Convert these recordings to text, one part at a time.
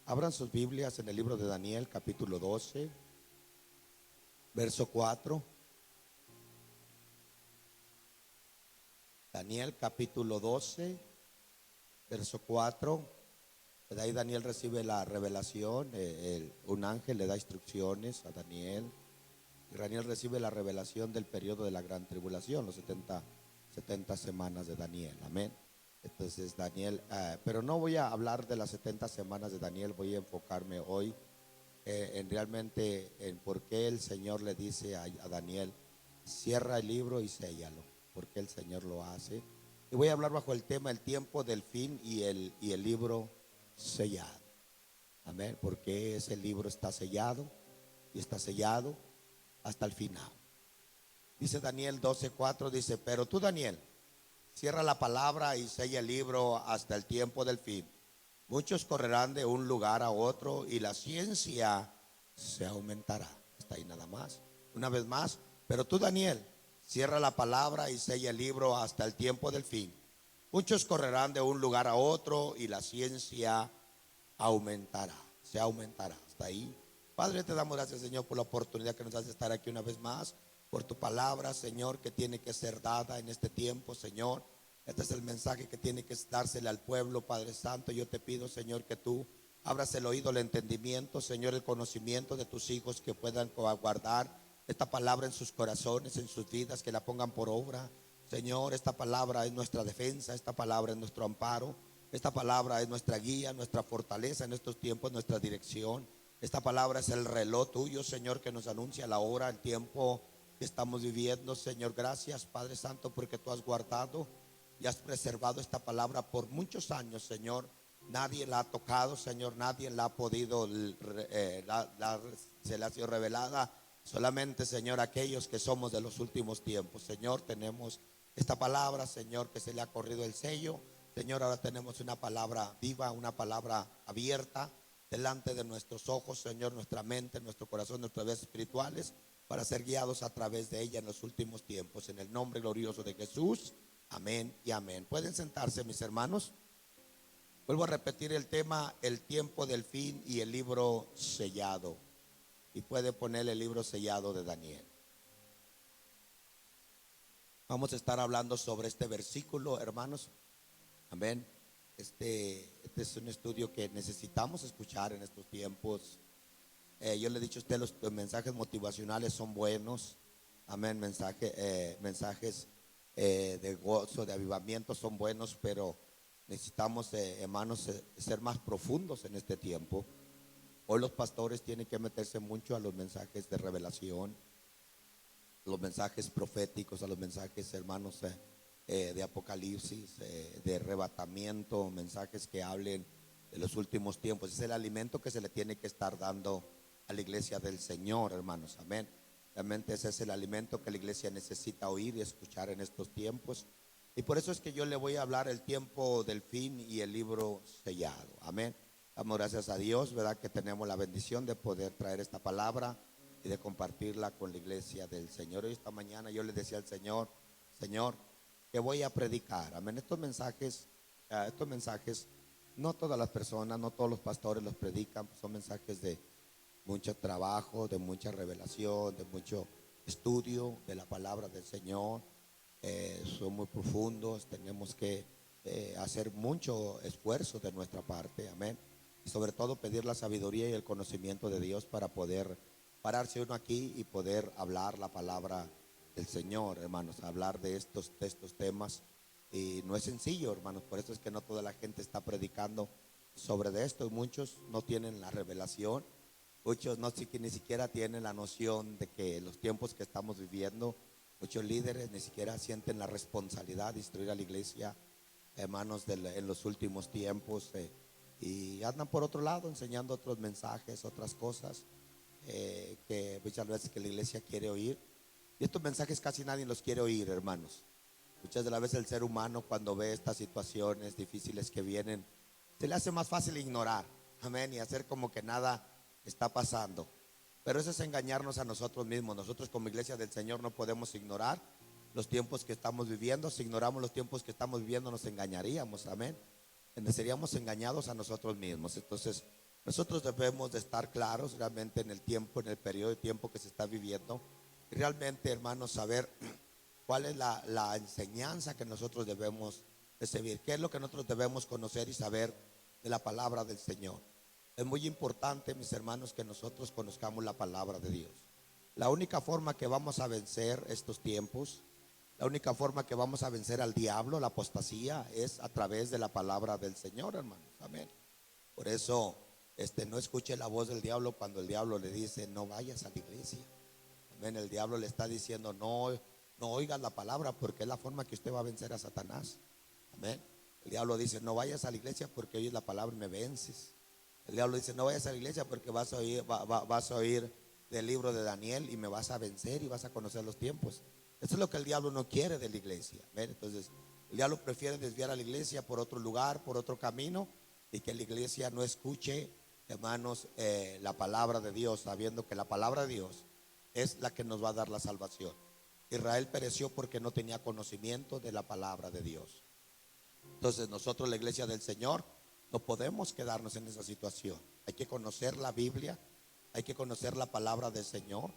Abran sus Biblias en el libro de Daniel, capítulo 12, verso 4. Daniel, capítulo 12, verso 4. De ahí Daniel recibe la revelación. Un ángel le da instrucciones a Daniel. Y Daniel recibe la revelación del periodo de la gran tribulación, los 70 semanas de Daniel. Amén. Entonces Daniel, pero no voy a hablar de las 70 semanas de Daniel. Voy a enfocarme hoy en realmente en por qué el Señor le dice a Daniel: cierra el libro y séllalo. ¿Por qué el Señor lo hace? Y voy a hablar bajo el tema el tiempo del fin y el libro sellado. Amén. Porque ese libro está sellado y está sellado hasta el final. Dice Daniel 12:4, dice: pero tú, Daniel, cierra la palabra y sella el libro hasta el tiempo del fin. Muchos correrán de un lugar a otro y la ciencia se aumentará. Está ahí nada más. Una vez más: pero tú, Daniel, cierra la palabra y sella el libro hasta el tiempo del fin. Muchos correrán de un lugar a otro y la ciencia aumentará. Se aumentará. Hasta ahí. Padre, te damos gracias, Señor, por la oportunidad que nos das de estar aquí una vez más, por tu palabra, Señor, que tiene que ser dada en este tiempo, Señor. Este es el mensaje que tiene que dársele al pueblo, Padre Santo. Yo te pido, Señor, que tú abras el oído, el entendimiento, Señor, el conocimiento de tus hijos, que puedan guardar esta palabra en sus corazones, en sus vidas, que la pongan por obra. Señor, esta palabra es nuestra defensa, esta palabra es nuestro amparo, esta palabra es nuestra guía, nuestra fortaleza en estos tiempos, nuestra dirección. Esta palabra es el reloj tuyo, Señor, que nos anuncia la hora, el tiempo que estamos viviendo. Señor, gracias, Padre Santo, porque tú has guardado y has preservado esta palabra por muchos años, Señor. Nadie la ha tocado, Señor, nadie la ha podido, se le ha sido revelada. Solamente, Señor, aquellos que somos de los últimos tiempos. Señor, tenemos esta palabra, Señor, que se le ha corrido el sello. Señor, ahora tenemos una palabra viva, una palabra abierta delante de nuestros ojos, Señor, nuestra mente, nuestro corazón, nuestras vidas espirituales, para ser guiados a través de ella en los últimos tiempos. En el nombre glorioso de Jesús, amén y amén. Pueden sentarse, mis hermanos. Vuelvo a repetir el tema: el tiempo del fin y el libro sellado. Y puede poner el libro sellado de Daniel. Vamos a estar hablando sobre este versículo, hermanos. Amén. Este es un estudio que necesitamos escuchar en estos tiempos. Yo le he dicho a usted, los mensajes motivacionales son buenos. Amén. Mensajes de gozo, de avivamiento son buenos, pero necesitamos, hermanos, ser más profundos en este tiempo. Hoy los pastores tienen que meterse mucho a los mensajes de revelación, los mensajes proféticos, a los mensajes, hermanos, de apocalipsis, de arrebatamiento, mensajes que hablen de los últimos tiempos. Es el alimento que se le tiene que estar dando a la iglesia del Señor, hermanos. Amén. Realmente ese es el alimento que la iglesia necesita oír y escuchar en estos tiempos. Y por eso es que yo le voy a hablar el tiempo del fin y el libro sellado. Amén. Damos gracias a Dios, ¿verdad?, que tenemos la bendición de poder traer esta palabra y de compartirla con la iglesia del Señor. Hoy esta mañana yo le decía al Señor: Señor, que voy a predicar. Amén. Estos mensajes, no todas las personas, no todos los pastores los predican. Son mensajes de mucho trabajo, de mucha revelación, de mucho estudio de la palabra del Señor. Son muy profundos. Tenemos que hacer mucho esfuerzo de nuestra parte. Amén. Y sobre todo pedir la sabiduría y el conocimiento de Dios para poder pararse uno aquí y poder hablar la palabra del Señor, hermanos. Hablar de estos temas, y no es sencillo, hermanos. Por eso es que no toda la gente está predicando sobre de esto. Muchos no tienen la revelación, muchos ni siquiera tienen la noción de que los tiempos que estamos viviendo, muchos líderes ni siquiera sienten la responsabilidad de instruir a la iglesia, hermanos, en los últimos tiempos, y andan por otro lado enseñando otros mensajes, otras cosas que muchas veces que la iglesia quiere oír. Y estos mensajes casi nadie los quiere oír, hermanos. Muchas de las veces el ser humano, cuando ve estas situaciones difíciles que vienen, se le hace más fácil ignorar, amén, y hacer como que nada está pasando. Pero eso es engañarnos a nosotros mismos. Nosotros como iglesia del Señor no podemos ignorar los tiempos que estamos viviendo. Si ignoramos los tiempos que estamos viviendo, nos engañaríamos, amén. Seríamos engañados a nosotros mismos. Entonces Nosotros debemos de estar claros realmente en el tiempo, en el periodo de tiempo que se está viviendo. Y realmente, hermanos, saber cuál es la enseñanza que nosotros debemos recibir, qué es lo que nosotros debemos conocer y saber de la palabra del Señor. Es muy importante, mis hermanos, que nosotros conozcamos la palabra de Dios. La única forma que vamos a vencer estos tiempos, la única forma que vamos a vencer al diablo, la apostasía, es a través de la palabra del Señor, hermanos. Amén. Por eso, no escuche la voz del diablo cuando el diablo le dice no vayas a la iglesia. Amén. El diablo le está diciendo no oigas la palabra, porque es la forma que usted va a vencer a Satanás. Amén. El diablo dice no vayas a la iglesia porque oyes la palabra y me vences. El diablo dice no vayas a la iglesia porque vas a oír del libro de Daniel y me vas a vencer y vas a conocer los tiempos. Eso es lo que el diablo no quiere de la iglesia. ¿Ven? Entonces el diablo prefiere desviar a la iglesia por otro lugar, por otro camino, y que la iglesia no escuche, hermanos, la palabra de Dios, sabiendo que la palabra de Dios es la que nos va a dar la salvación. Israel pereció porque no tenía conocimiento de la palabra de Dios. Entonces nosotros, la iglesia del Señor, no podemos quedarnos en esa situación. Hay que conocer la Biblia, hay que conocer la palabra del Señor.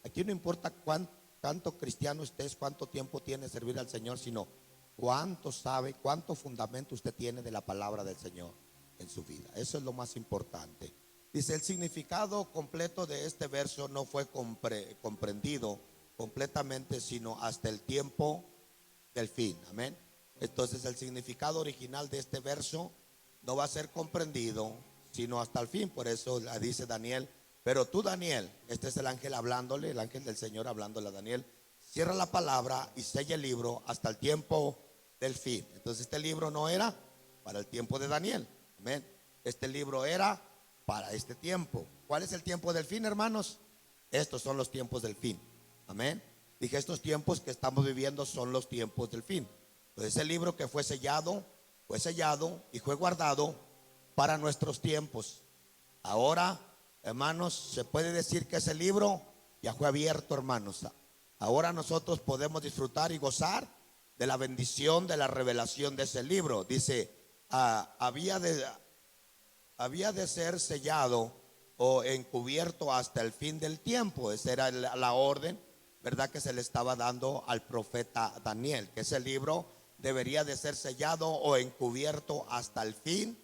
Aquí no importa cuánto cristiano usted es, cuánto tiempo tiene de servir al Señor, sino cuánto sabe, cuánto fundamento usted tiene de la palabra del Señor en su vida. Eso es lo más importante. Dice, el significado completo de este verso no fue comprendido completamente, sino hasta el tiempo del fin. Amén. Entonces el significado original de este verso no va a ser comprendido sino hasta el fin. Por eso dice Daniel, pero tú, Daniel, este es el ángel hablándole, el ángel del Señor hablándole a Daniel, cierra la palabra y sella el libro hasta el tiempo del fin. Entonces este libro no era para el tiempo de Daniel. Amén. Este libro era para este tiempo. ¿Cuál es el tiempo del fin, hermanos? Estos son los tiempos del fin. Amén. Dije, estos tiempos que estamos viviendo son los tiempos del fin. Entonces ese libro que fue sellado y fue guardado para nuestros tiempos. Ahora, hermanos, se puede decir que ese libro ya fue abierto, hermanos. Ahora nosotros podemos disfrutar y gozar de la bendición, de la revelación de ese libro. Dice, había de ser sellado o encubierto hasta el fin del tiempo. Esa era la orden, ¿verdad?, que se le estaba dando al profeta Daniel, que ese libro debería de ser sellado o encubierto hasta el fin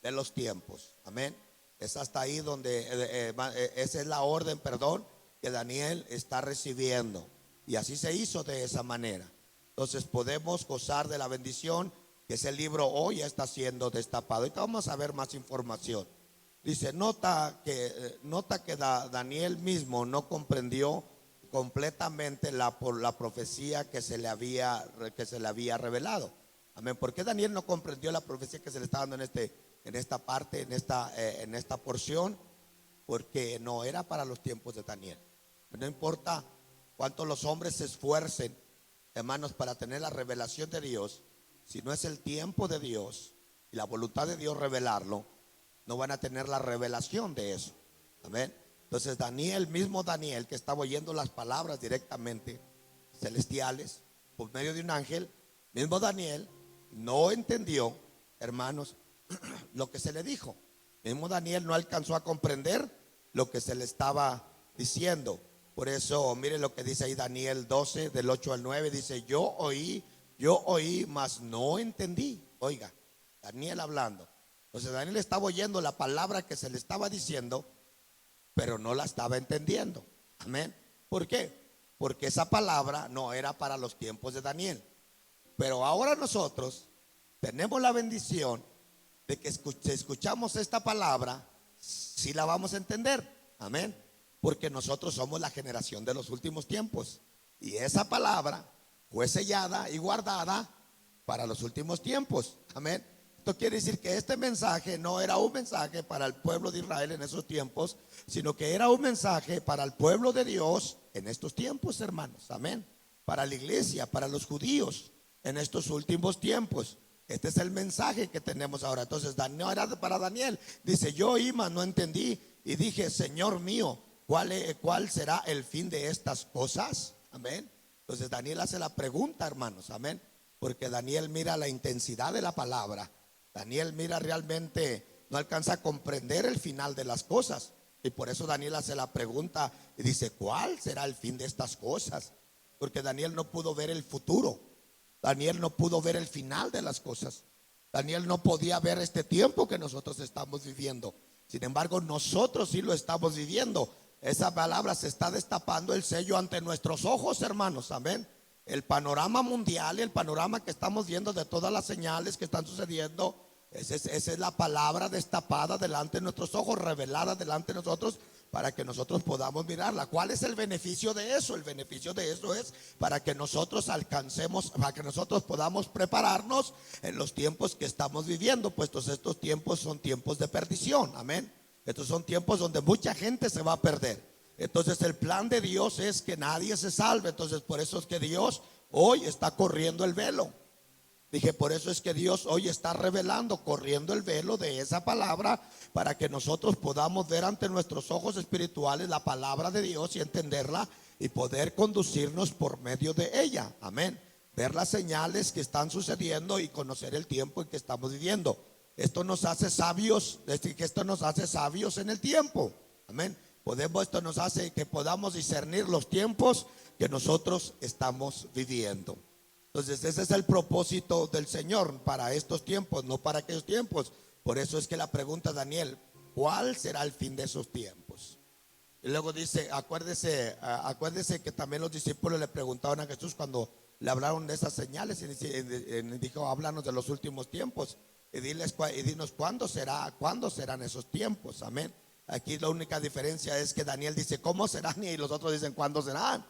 de los tiempos. Amén. Es hasta ahí donde esa es la orden, que Daniel está recibiendo. Y así se hizo de esa manera. Entonces podemos gozar de la bendición que ese libro hoy ya está siendo destapado. Ahorita vamos a ver más información. Dice, nota que Daniel mismo no comprendió completamente la profecía que se le había revelado. Amén. ¿Por qué Daniel no comprendió la profecía que se le está dando en esta parte, en esta porción? Porque no era para los tiempos de Daniel. No importa cuánto los hombres se esfuercen, hermanos, para tener la revelación de Dios, si no es el tiempo de Dios y la voluntad de Dios revelarlo, no van a tener la revelación de eso. Amén. Entonces mismo Daniel, que estaba oyendo las palabras directamente celestiales por medio de un ángel, mismo Daniel no entendió, hermanos, lo que se le dijo. Mismo Daniel no alcanzó a comprender lo que se le estaba diciendo. Por eso, mire lo que dice ahí Daniel 12, del 8 al 9, dice, yo oí, mas no entendí. Oiga, Daniel hablando. Entonces Daniel estaba oyendo la palabra que se le estaba diciendo, pero no la estaba entendiendo. Amén. ¿Por qué? Porque esa palabra no era para los tiempos de Daniel. Pero ahora nosotros tenemos la bendición de que si escuchamos esta palabra, sí la vamos a entender. Amén. Porque nosotros somos la generación de los últimos tiempos. Y esa palabra fue sellada y guardada para los últimos tiempos. Amén. Esto quiere decir que este mensaje no era un mensaje para el pueblo de Israel en esos tiempos, sino que era un mensaje para el pueblo de Dios en estos tiempos, hermanos. Amén. Para la iglesia, para los judíos en estos últimos tiempos. Este es el mensaje que tenemos ahora. Entonces, no era para Daniel. Dice, yo oí, mas no entendí. Y dije, Señor mío, ¿cuál será el fin de estas cosas? Amén. Entonces Daniel hace la pregunta, hermanos. Amén. Porque Daniel mira la intensidad de la palabra. Daniel mira realmente no alcanza a comprender el final de las cosas. Y por eso Daniel hace la pregunta y dice, ¿cuál será el fin de estas cosas? Porque Daniel no pudo ver el futuro. Daniel no pudo ver el final de las cosas. Daniel no podía ver este tiempo que nosotros estamos viviendo. Sin embargo, nosotros sí lo estamos viviendo. Esa palabra se está destapando el sello ante nuestros ojos, hermanos. Amén. El panorama mundial y el panorama que estamos viendo de todas las señales que están sucediendo, esa es la palabra destapada delante de nuestros ojos, revelada delante de nosotros, para que nosotros podamos mirarla. ¿Cuál es el beneficio de eso? El beneficio de eso es para que nosotros alcancemos, para que nosotros podamos prepararnos en los tiempos que estamos viviendo, puestos estos tiempos son tiempos de perdición. Amén. Estos son tiempos donde mucha gente se va a perder. Entonces el plan de Dios es que nadie se salve. Entonces por eso es que Dios hoy está corriendo el velo. Dije, por eso es que Dios hoy está revelando, corriendo el velo de esa palabra, para que nosotros podamos ver ante nuestros ojos espirituales la palabra de Dios y entenderla y poder conducirnos por medio de ella. Amén. Ver las señales que están sucediendo y conocer el tiempo en que estamos viviendo. Esto nos hace sabios, esto nos hace sabios en el tiempo. Amén. Esto nos hace que podamos discernir los tiempos que nosotros estamos viviendo. Entonces ese es el propósito del Señor para estos tiempos, no para aquellos tiempos. Por eso es que la pregunta, Daniel, ¿cuál será el fin de esos tiempos? Y luego dice, acuérdese que también los discípulos le preguntaron a Jesús cuando le hablaron de esas señales, y dijo, háblanos de los últimos tiempos y dinos cuándo serán esos tiempos. Amén. Aquí la única diferencia es que Daniel dice ¿cómo serán? Y los otros dicen ¿cuándo serán?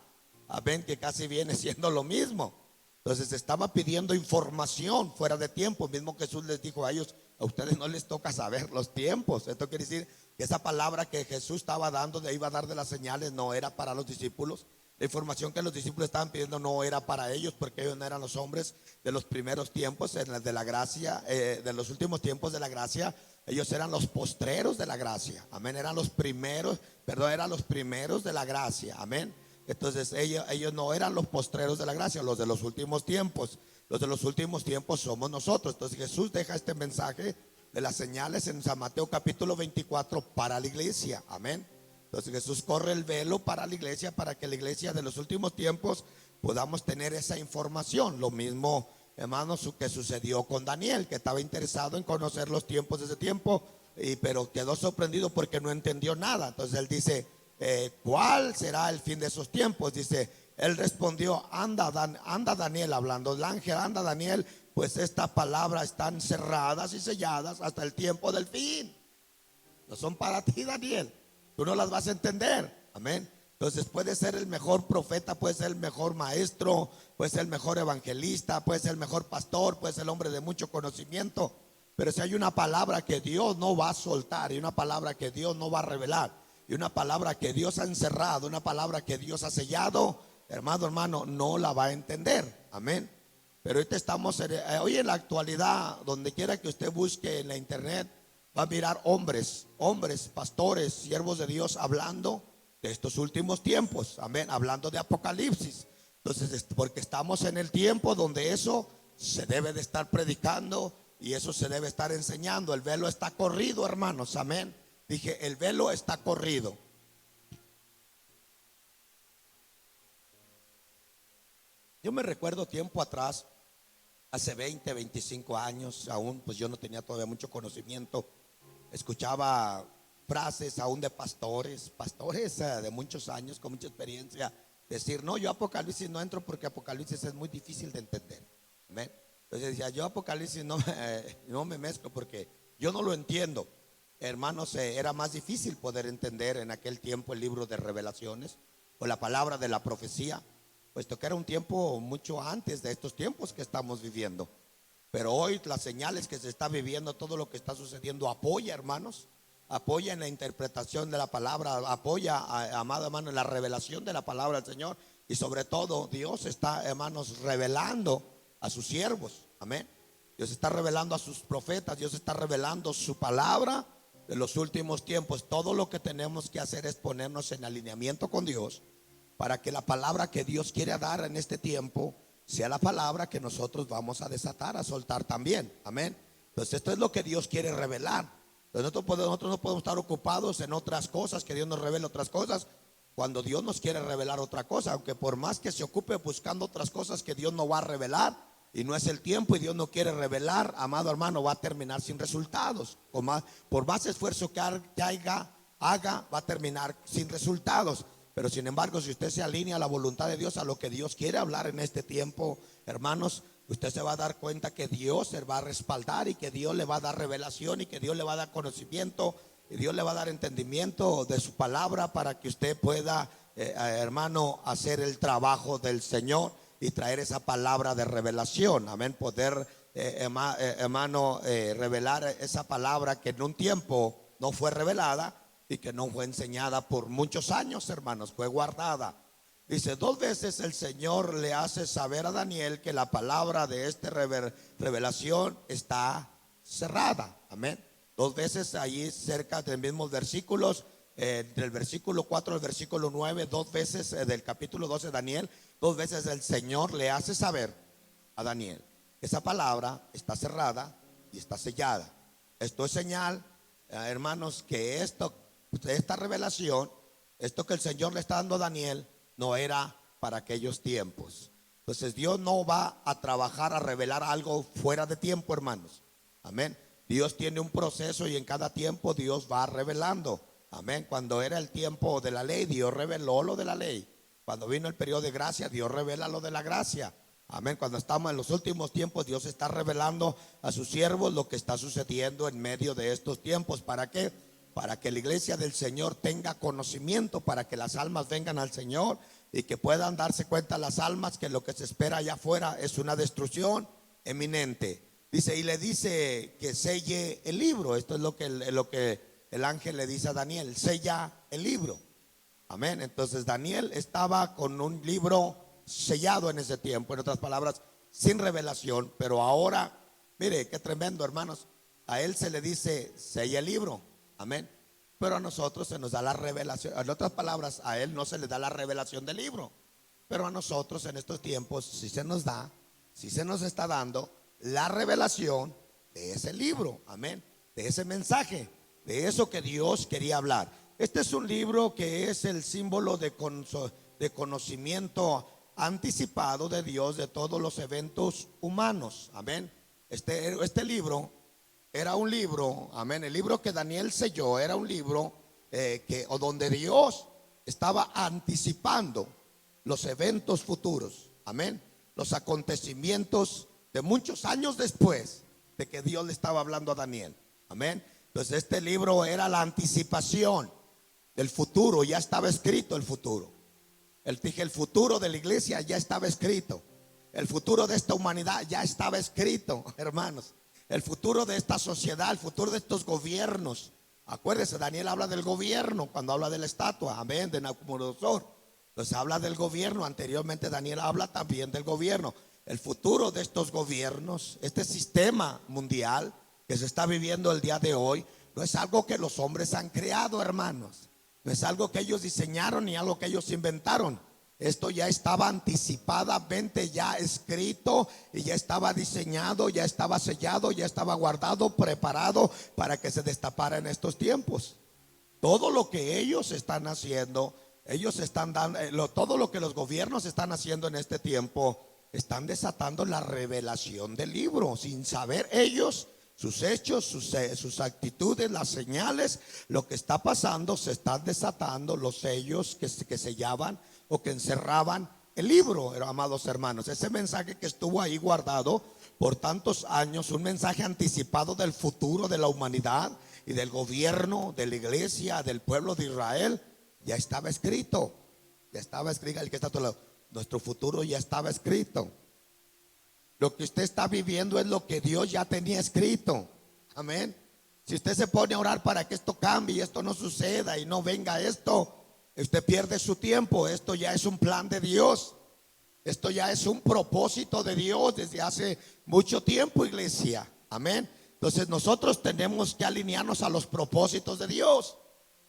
Amén, que casi viene siendo lo mismo. Entonces estaba pidiendo información fuera de tiempo. Mismo Jesús les dijo a ellos, a ustedes no les toca saber los tiempos. Esto quiere decir que esa palabra que Jesús estaba dando, iba a dar de las señales, no era para los discípulos. La información que los discípulos estaban pidiendo no era para ellos, porque ellos no eran los hombres de los primeros tiempos de la gracia, de los últimos tiempos de la gracia. Ellos eran los postreros de la gracia. Amén. Eran los primeros de la gracia. Amén. Entonces ellos no eran los postreros de la gracia, los de los últimos tiempos. Los de los últimos tiempos somos nosotros. Entonces Jesús deja este mensaje de las señales en San Mateo capítulo 24 para la iglesia. Amén. Entonces Jesús corre el velo para la iglesia, para que la iglesia de los últimos tiempos podamos tener esa información. Lo mismo, hermanos, que sucedió con Daniel, que estaba interesado en conocer los tiempos de ese tiempo, pero quedó sorprendido porque no entendió nada. Entonces él dice, ¿cuál será el fin de esos tiempos? Dice, él respondió, anda Daniel, hablando del ángel, anda Daniel, pues estas palabras están cerradas y selladas hasta el tiempo del fin. No son para ti, Daniel, tú no las vas a entender. Amén. Entonces puede ser el mejor profeta, puede ser el mejor maestro, puede ser el mejor evangelista, puede ser el mejor pastor, puede ser el hombre de mucho conocimiento, pero si hay una palabra que Dios no va a soltar, y una palabra que Dios no va a revelar, y una palabra que Dios ha encerrado, una palabra que Dios ha sellado, hermano, no la va a entender. Amén. Pero ahorita estamos hoy en la actualidad, donde quiera que usted busque en la internet, va a mirar hombres, pastores, siervos de Dios hablando de estos últimos tiempos. Amén. Hablando de Apocalipsis. Entonces, porque estamos en el tiempo donde eso se debe de estar predicando y eso se debe estar enseñando. El velo está corrido, hermanos. Amén. Dije, el velo está corrido. Yo me recuerdo tiempo atrás, hace 20, 25 años, aún pues yo no tenía todavía mucho conocimiento. Escuchaba frases aún de pastores de muchos años, con mucha experiencia, decir, no, yo Apocalipsis no entro porque Apocalipsis es muy difícil de entender. ¿Amén? Entonces decía, yo Apocalipsis no me mezclo porque yo no lo entiendo. Hermanos, era más difícil poder entender en aquel tiempo el libro de Revelaciones o la palabra de la profecía, puesto que era un tiempo mucho antes de estos tiempos que estamos viviendo. Pero hoy las señales que se está viviendo, todo lo que está sucediendo apoya, hermanos, apoya en la interpretación de la palabra, apoya, amado hermano, en la revelación de la palabra del Señor. Y sobre todo Dios está, hermanos, revelando a sus siervos. Amén. Dios está revelando a sus profetas, Dios está revelando su palabra de los últimos tiempos. Todo lo que tenemos que hacer es ponernos en alineamiento con Dios, para que la palabra que Dios quiere dar en este tiempo sea la palabra que nosotros vamos a desatar, a soltar también. Amén. Entonces esto es lo que Dios quiere revelar. Entonces nosotros no podemos estar ocupados en otras cosas, que Dios nos revele otras cosas, cuando Dios nos quiere revelar otra cosa. Aunque por más que se ocupe buscando otras cosas que Dios no va a revelar, y no es el tiempo y Dios no quiere revelar, amado hermano, va a terminar sin resultados. Por más esfuerzo que haga, va a terminar sin resultados. Pero sin embargo, si usted se alinea a la voluntad de Dios, a lo que Dios quiere hablar en este tiempo, hermanos, usted se va a dar cuenta que Dios se va a respaldar, y que Dios le va a dar revelación, y que Dios le va a dar conocimiento, y Dios le va a dar entendimiento de su palabra, para que usted pueda, hermano, hacer el trabajo del Señor y traer esa palabra de revelación. Amén. Poder, hermano, revelar esa palabra que en un tiempo no fue revelada y que no fue enseñada por muchos años, hermanos, fue guardada. Dice, 2 veces el Señor le hace saber a Daniel que la palabra de esta revelación está cerrada. Amén. 2 veces allí cerca de los mismos versículos, del versículo 4 al versículo 9, 2 veces del capítulo 12 de Daniel, 2 veces el Señor le hace saber a Daniel que esa palabra está cerrada y está sellada. Esto es señal, hermanos, que esta revelación, esto que el Señor le está dando a Daniel, no era para aquellos tiempos. Entonces Dios no va a trabajar a revelar algo fuera de tiempo, hermanos. Amén. Dios tiene un proceso, y en cada tiempo Dios va revelando. Amén. Cuando era el tiempo de la ley, Dios reveló lo de la ley. Cuando vino el periodo de gracia, Dios revela lo de la gracia. Amén. Cuando estamos en los últimos tiempos, Dios está revelando a sus siervos lo que está sucediendo en medio de estos tiempos. ¿Para qué? Para que la iglesia del Señor tenga conocimiento, para que las almas vengan al Señor y que puedan darse cuenta las almas que lo que se espera allá afuera es una destrucción eminente. Dice, y le dice que selle el libro. Esto es lo que el ángel le dice a Daniel: sella el libro. Amén. Entonces Daniel estaba con un libro sellado en ese tiempo, en otras palabras, sin revelación. Pero ahora, mire qué tremendo, hermanos, a él se le dice sella el libro. Amén. Pero a nosotros se nos da la revelación. En otras palabras, a él no se le da la revelación del libro, pero a nosotros en estos tiempos sí se nos da, sí se nos está dando la revelación de ese libro. Amén. De ese mensaje, de eso que Dios quería hablar. Este es un libro que es el símbolo de conocimiento anticipado de Dios de todos los eventos humanos. Amén. Este libro era un libro, amén. El libro que Daniel selló era un libro donde Dios estaba anticipando los eventos futuros. Amén. Los acontecimientos de muchos años después de que Dios le estaba hablando a Daniel. Amén. Entonces este libro era la anticipación del futuro. Ya estaba escrito el futuro. El futuro de la iglesia ya estaba escrito. El futuro de esta humanidad ya estaba escrito, hermanos. El futuro de esta sociedad, el futuro de estos gobiernos. Acuérdense, Daniel habla del gobierno cuando habla de la estatua, amén, de Nabucodonosor. Entonces habla del gobierno. Anteriormente Daniel habla también del gobierno. El futuro de estos gobiernos, este sistema mundial que se está viviendo el día de hoy, no es algo que los hombres han creado, hermanos. No es algo que ellos diseñaron ni algo que ellos inventaron. Esto ya estaba anticipadamente ya escrito, y ya estaba diseñado, ya estaba sellado, ya estaba guardado, preparado para que se destapara en estos tiempos. Todo lo que ellos están haciendo, ellos están dando, todo lo que los gobiernos están haciendo en este tiempo, están desatando la revelación del libro, sin saber ellos sus hechos, sus actitudes, las señales, lo que está pasando. Se están desatando los sellos que sellaban o que encerraban el libro, amados hermanos. Ese mensaje que estuvo ahí guardado por tantos años, un mensaje anticipado del futuro de la humanidad y del gobierno, de la iglesia, del pueblo de Israel, ya estaba escrito. Ya estaba escrito. El que está a tu lado, nuestro futuro ya estaba escrito. Lo que usted está viviendo es lo que Dios ya tenía escrito. Amén. Si usted se pone a orar para que esto cambie y esto no suceda y no venga esto, usted pierde su tiempo. Esto ya es un plan de Dios. Esto ya es un propósito de Dios desde hace mucho tiempo, iglesia. Amén. Entonces nosotros tenemos que alinearnos a los propósitos de Dios.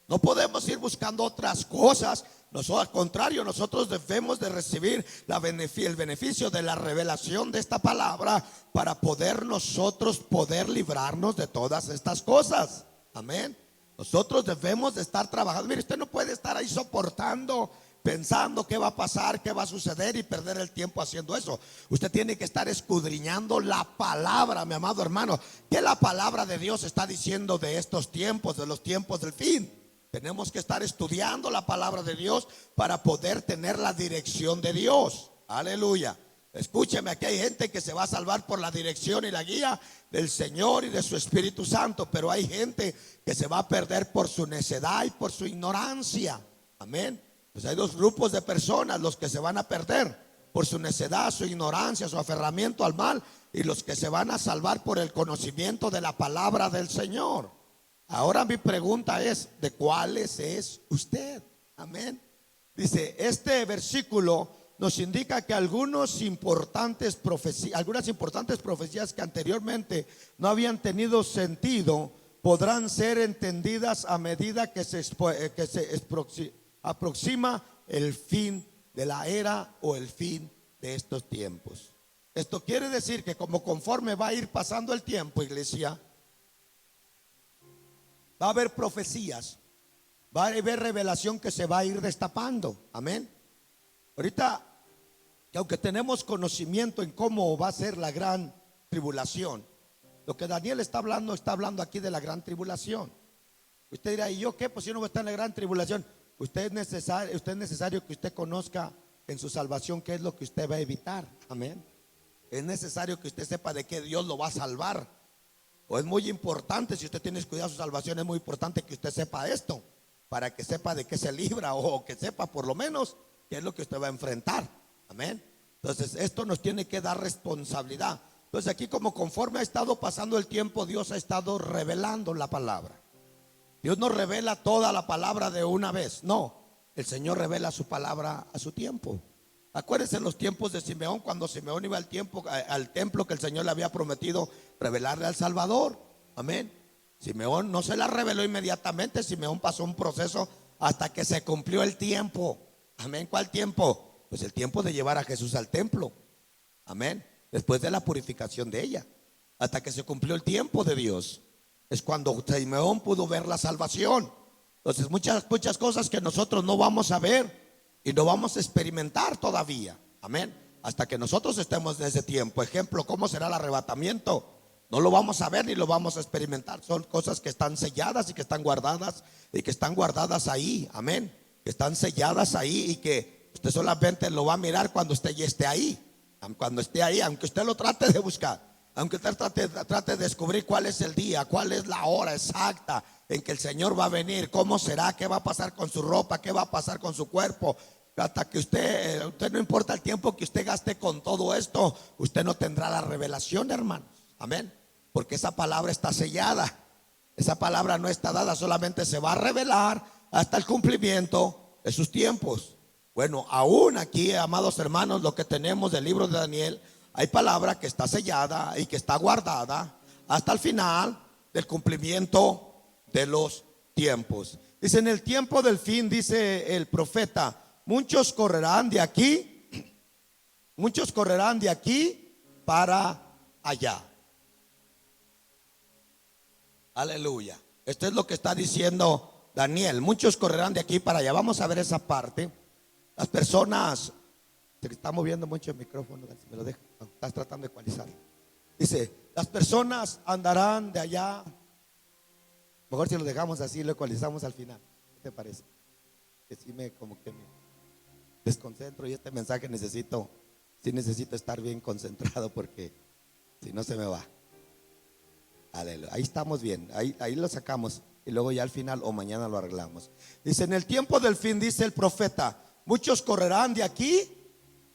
No podemos ir buscando otras cosas. Nosotros, al contrario, nosotros debemos de recibir el beneficio de la revelación de esta palabra para poder nosotros librarnos de todas estas cosas. Amén. Nosotros debemos de estar trabajando. Mire, usted no puede estar ahí soportando, pensando qué va a pasar, qué va a suceder y perder el tiempo haciendo eso. Usted tiene que estar escudriñando la palabra, mi amado hermano. ¿Qué la palabra de Dios está diciendo de estos tiempos, de los tiempos del fin? Tenemos que estar estudiando la palabra de Dios para poder tener la dirección de Dios. Aleluya. Escúcheme, aquí hay gente que se va a salvar por la dirección y la guía del Señor y de su Espíritu Santo, pero hay gente que se va a perder por su necedad y por su ignorancia. Amén. Pues hay dos grupos de personas: los que se van a perder por su necedad, su ignorancia, su aferramiento al mal, y los que se van a salvar por el conocimiento de la palabra del Señor. Ahora mi pregunta es: ¿de cuáles es usted? Amén. Dice, este versículo nos indica que algunas importantes profecías que anteriormente no habían tenido sentido podrán ser entendidas a medida que se aproxima el fin de la era o el fin de estos tiempos. Esto quiere decir que como conforme va a ir pasando el tiempo, iglesia, va a haber profecías, va a haber revelación que se va a ir destapando. Amén. Ahorita, que aunque tenemos conocimiento en cómo va a ser la gran tribulación, lo que Daniel está hablando aquí de la gran tribulación. Usted dirá, ¿y yo qué? Pues yo no voy a estar en la gran tribulación. Usted es necesario que usted conozca en su salvación qué es lo que usted va a evitar. Amén. Es necesario que usted sepa de qué Dios lo va a salvar. O es muy importante, si usted tiene cuidado de su salvación, es muy importante que usted sepa esto, para que sepa de qué se libra, o que sepa por lo menos qué es lo que usted va a enfrentar. Amén. Entonces esto nos tiene que dar responsabilidad. Entonces aquí, como conforme ha estado pasando el tiempo, Dios ha estado revelando la palabra. Dios no revela toda la palabra de una vez. No, el Señor revela su palabra a su tiempo. Acuérdense en los tiempos de Simeón, cuando Simeón iba al templo que el Señor le había prometido revelarle al Salvador. Amén. Simeón no se la reveló inmediatamente. Simeón pasó un proceso hasta que se cumplió el tiempo. Amén. ¿Cuál tiempo? Pues el tiempo de llevar a Jesús al templo. Amén. Después de la purificación de ella, hasta que se cumplió el tiempo de Dios, es cuando Simeón pudo ver la salvación. Entonces muchas cosas que nosotros no vamos a ver y no vamos a experimentar todavía. Amén. Hasta que nosotros estemos en ese tiempo. Ejemplo, ¿cómo será el arrebatamiento? No lo vamos a ver ni lo vamos a experimentar. Son cosas que están selladas y que están guardadas, y que están guardadas ahí. Amén. Que están selladas ahí y que usted solamente lo va a mirar cuando usted ya esté ahí. Cuando esté ahí, aunque usted lo trate de buscar, aunque usted trate de descubrir cuál es el día, cuál es la hora exacta en que el Señor va a venir, cómo será, qué va a pasar con su ropa, qué va a pasar con su cuerpo, hasta que usted no importa el tiempo que usted gaste con todo esto, usted no tendrá la revelación, hermanos. Amén. Porque esa palabra está sellada. Esa palabra no está dada, solamente se va a revelar hasta el cumplimiento de sus tiempos. Bueno, aún aquí, amados hermanos, lo que tenemos del libro de Daniel, hay palabra que está sellada y que está guardada hasta el final del cumplimiento de los tiempos. Dice, en el tiempo del fin, dice el profeta, muchos correrán de aquí para allá. Aleluya. Esto es lo que está diciendo Daniel. Muchos correrán de aquí para allá. Vamos a ver esa parte. Las personas, se está moviendo mucho el micrófono, si me lo deja, estás tratando de ecualizar. Dice, las personas andarán de allá. Mejor si lo dejamos así, lo ecualizamos al final. ¿Qué te parece? Que sí como que me desconcentro, y este mensaje necesito estar bien concentrado, porque si no se me va. Aleluya. Ahí estamos bien, ahí lo sacamos, y luego ya al final o mañana lo arreglamos. Dice, en el tiempo del fin, dice el profeta, muchos correrán de aquí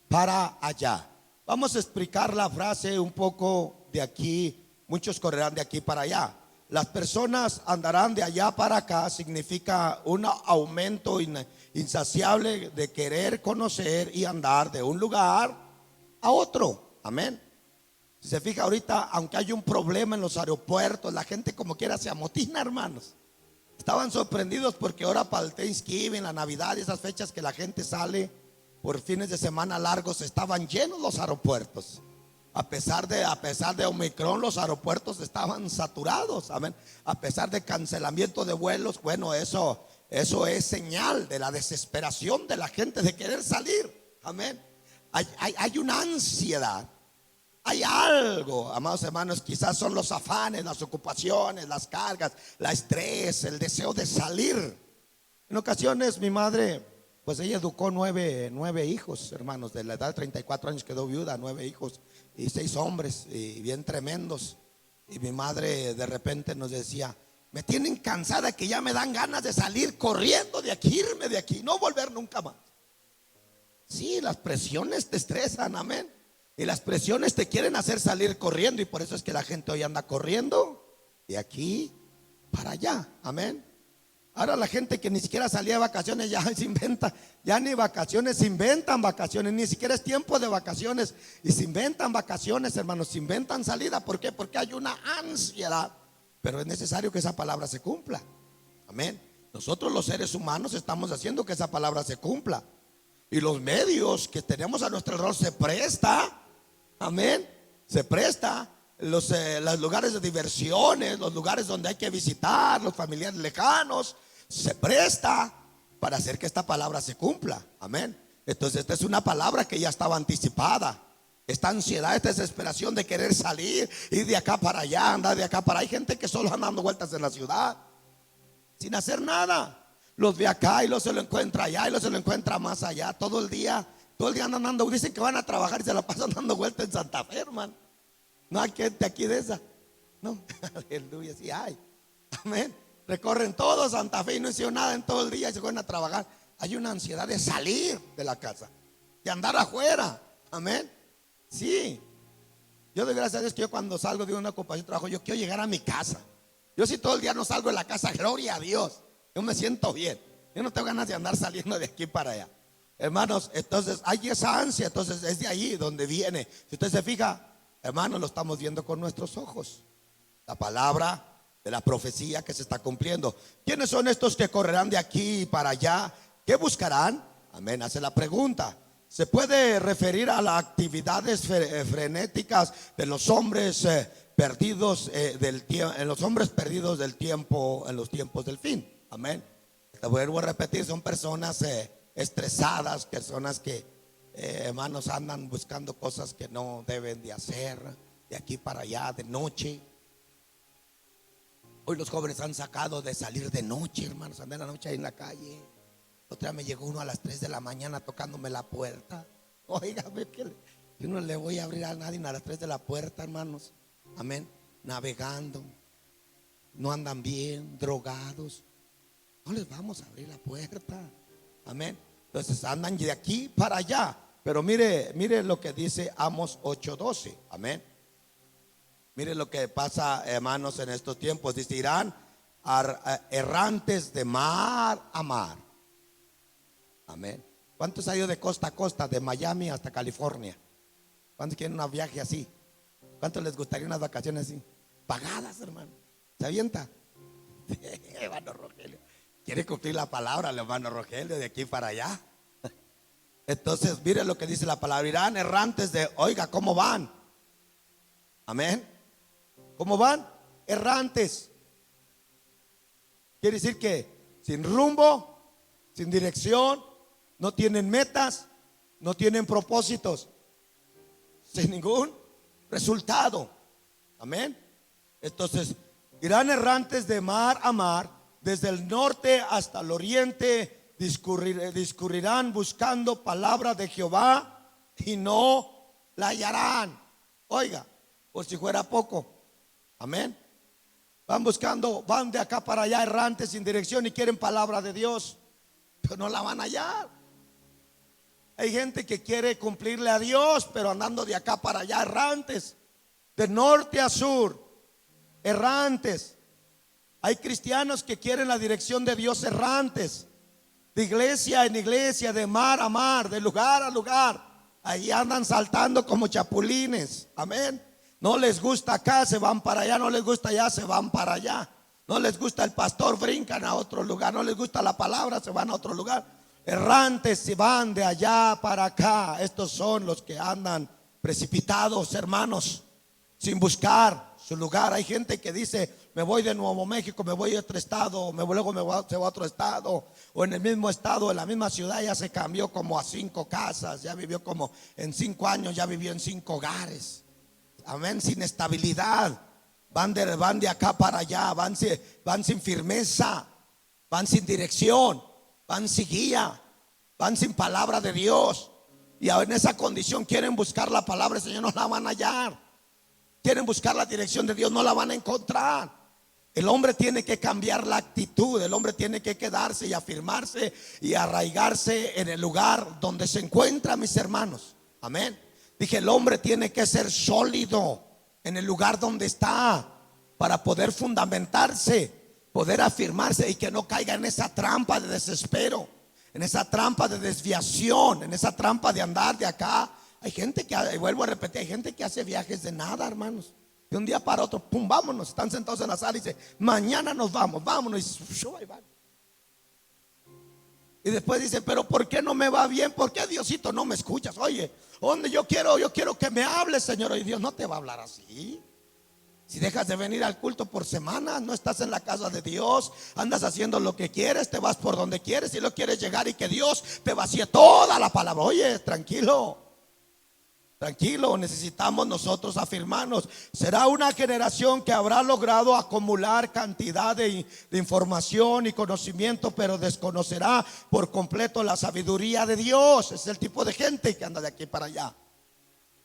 para allá. Vamos a explicar la frase un poco de aquí. Muchos correrán de aquí para allá. Las personas andarán de allá para acá. Significa un aumento insaciable de querer conocer y andar de un lugar a otro. Amén. Si se fija ahorita, aunque hay un problema en los aeropuertos, la gente como quiera se amotina, hermanos. Estaban sorprendidos porque ahora para el Thanksgiving, la Navidad y esas fechas que la gente sale por fines de semana largos, estaban llenos los aeropuertos. A pesar de Omicron, los aeropuertos estaban saturados, amén. A pesar de cancelamiento de vuelos, bueno, eso es señal de la desesperación de la gente de querer salir, amén. Hay una ansiedad, hay algo, amados hermanos, quizás son los afanes, las ocupaciones, las cargas, el estrés, el deseo de salir. En ocasiones mi madre, pues ella educó nueve hijos, hermanos, de la edad de 34 años quedó viuda, 9 hijos y 6 hombres, y bien tremendos. Y mi madre de repente nos decía: me tienen cansada, que ya me dan ganas de salir corriendo de aquí, irme de aquí, no volver nunca más. Sí, las presiones te estresan, amén. Y las presiones te quieren hacer salir corriendo, y por eso es que la gente hoy anda corriendo de aquí para allá, amén. Ahora la gente que ni siquiera salía de vacaciones ya se inventa, ya ni vacaciones, se inventan vacaciones, ni siquiera es tiempo de vacaciones y se inventan vacaciones, hermanos, se inventan salida. ¿Por qué? Porque hay una ansiedad, pero es necesario que esa palabra se cumpla, amén. Nosotros los seres humanos estamos haciendo que esa palabra se cumpla, y los medios que tenemos a nuestro alrededor se presta, amén, se presta. Los lugares de diversiones, los lugares donde hay que visitar, los familiares lejanos, se presta para hacer que esta palabra se cumpla, amén. Entonces esta es una palabra que ya estaba anticipada. Esta ansiedad, esta desesperación de querer salir, ir de acá para allá, andar de acá para allá. Hay gente que solo anda dando vueltas en la ciudad sin hacer nada. Los ve acá y luego se lo encuentra allá y luego se lo encuentra más allá. Todo el día andan dando, dicen que van a trabajar y se la pasan dando vueltas en Santa Fe, hermano. No hay gente aquí de esa, no, aleluya, sí hay, amén. Recorren todo Santa Fe y no hicieron nada en todo el día y se van a trabajar. Hay una ansiedad de salir de la casa, de andar afuera, amén. Sí, yo doy gracias a Dios que yo cuando salgo de una ocupación de trabajo, yo quiero llegar a mi casa. Yo si todo el día no salgo de la casa, gloria a Dios, yo me siento bien. Yo no tengo ganas de andar saliendo de aquí para allá, hermanos. Entonces hay esa ansia, entonces es de ahí donde viene. Si usted se fija, hermanos, lo estamos viendo con nuestros ojos. La palabra de la profecía que se está cumpliendo. ¿Quiénes son estos que correrán de aquí para allá? ¿Qué buscarán? Amén, hace la pregunta. Se puede referir a las actividades frenéticas de los hombres perdidos del tiempo, en los hombres perdidos del tiempo, en los tiempos del fin. Amén. Te vuelvo a repetir, son personas estresadas, personas que hermanos, andan buscando cosas que no deben de hacer, de aquí para allá, de noche. Hoy los jóvenes han sacado de salir de noche, hermanos, andar en la noche ahí en la calle. Otra vez me llegó uno a las 3 de la mañana tocándome la puerta. Óigame, que yo no le voy a abrir a nadie a las 3 de la puerta, hermanos, amén. Navegando, no andan bien, drogados, no les vamos a abrir la puerta, amén. Entonces andan de aquí para allá. Pero mire lo que dice Amos 8:12, amén. Mire lo que pasa, hermanos, en estos tiempos. Dice: irán errantes de mar a mar, amén. ¿Cuántos han ido de costa a costa, de Miami hasta California? ¿Cuántos quieren un viaje así? ¿Cuántos les gustaría unas vacaciones así? Pagadas, hermano. ¿Se avienta? Hermano Rogelio quiere cumplir la palabra, el hermano Rogelio, de aquí para allá. Entonces, mire lo que dice la palabra: irán errantes de, oiga, ¿cómo van? Amén. ¿Cómo van? Errantes. Quiere decir que sin rumbo, sin dirección, no tienen metas, no tienen propósitos, sin ningún resultado. Amén. Entonces, irán errantes de mar a mar, desde el norte hasta el oriente. Discurrirán buscando palabra de Jehová y no la hallarán. Oiga, por si fuera poco, amén. Van buscando, van de acá para allá errantes sin dirección y quieren palabra de Dios, pero no la van a hallar. Hay gente que quiere cumplirle a Dios, pero andando de acá para allá errantes, de norte a sur, errantes. Hay cristianos que quieren la dirección de Dios errantes, de iglesia en iglesia, de mar a mar, de lugar a lugar. Ahí andan saltando como chapulines, amén. No les gusta acá, se van para allá. No les gusta allá, se van para allá. No les gusta el pastor, brincan a otro lugar. No les gusta la palabra, se van a otro lugar. Errantes se van de allá para acá. Estos son los que andan precipitados, hermanos, sin buscar su lugar. Hay gente que dice: me voy de Nuevo México, me voy a otro estado, se va a otro estado, o en el mismo estado, en la misma ciudad, ya se cambió como a 5 casas, ya vivió como en 5 años, ya vivió en 5 hogares. Amén, sin estabilidad. Van de acá para allá, van sin firmeza, van sin dirección, van sin guía, van sin palabra de Dios. Y en esa condición quieren buscar la palabra del Señor, no la van a hallar. Quieren buscar la dirección de Dios, no la van a encontrar. El hombre tiene que cambiar la actitud. El hombre tiene que quedarse y afirmarse y arraigarse en el lugar donde se encuentra, mis hermanos. Amén. Dije, el hombre tiene que ser sólido en el lugar donde está, para poder fundamentarse, poder afirmarse, y que no caiga en esa trampa de desespero, en esa trampa de desviación, en esa trampa de andar de acá. Hay gente que, vuelvo a repetir, hay gente que hace viajes de nada, hermanos. De un día para otro, pum, vámonos. Están sentados en la sala y dicen: mañana nos vamos, vámonos. Y después dicen: pero ¿por qué no me va bien? ¿Por qué, Diosito, no me escuchas? Oye, ¿dónde yo quiero que me hables, Señor? Y Dios no te va a hablar así. Si dejas de venir al culto por semana, no estás en la casa de Dios, andas haciendo lo que quieres, te vas por donde quieres y no quieres llegar y que Dios te vacíe toda la palabra. Oye, tranquilo, necesitamos nosotros afirmarnos. Será una generación que habrá logrado acumular cantidad de información y conocimiento, pero desconocerá por completo la sabiduría de Dios. Es el tipo de gente que anda de aquí para allá.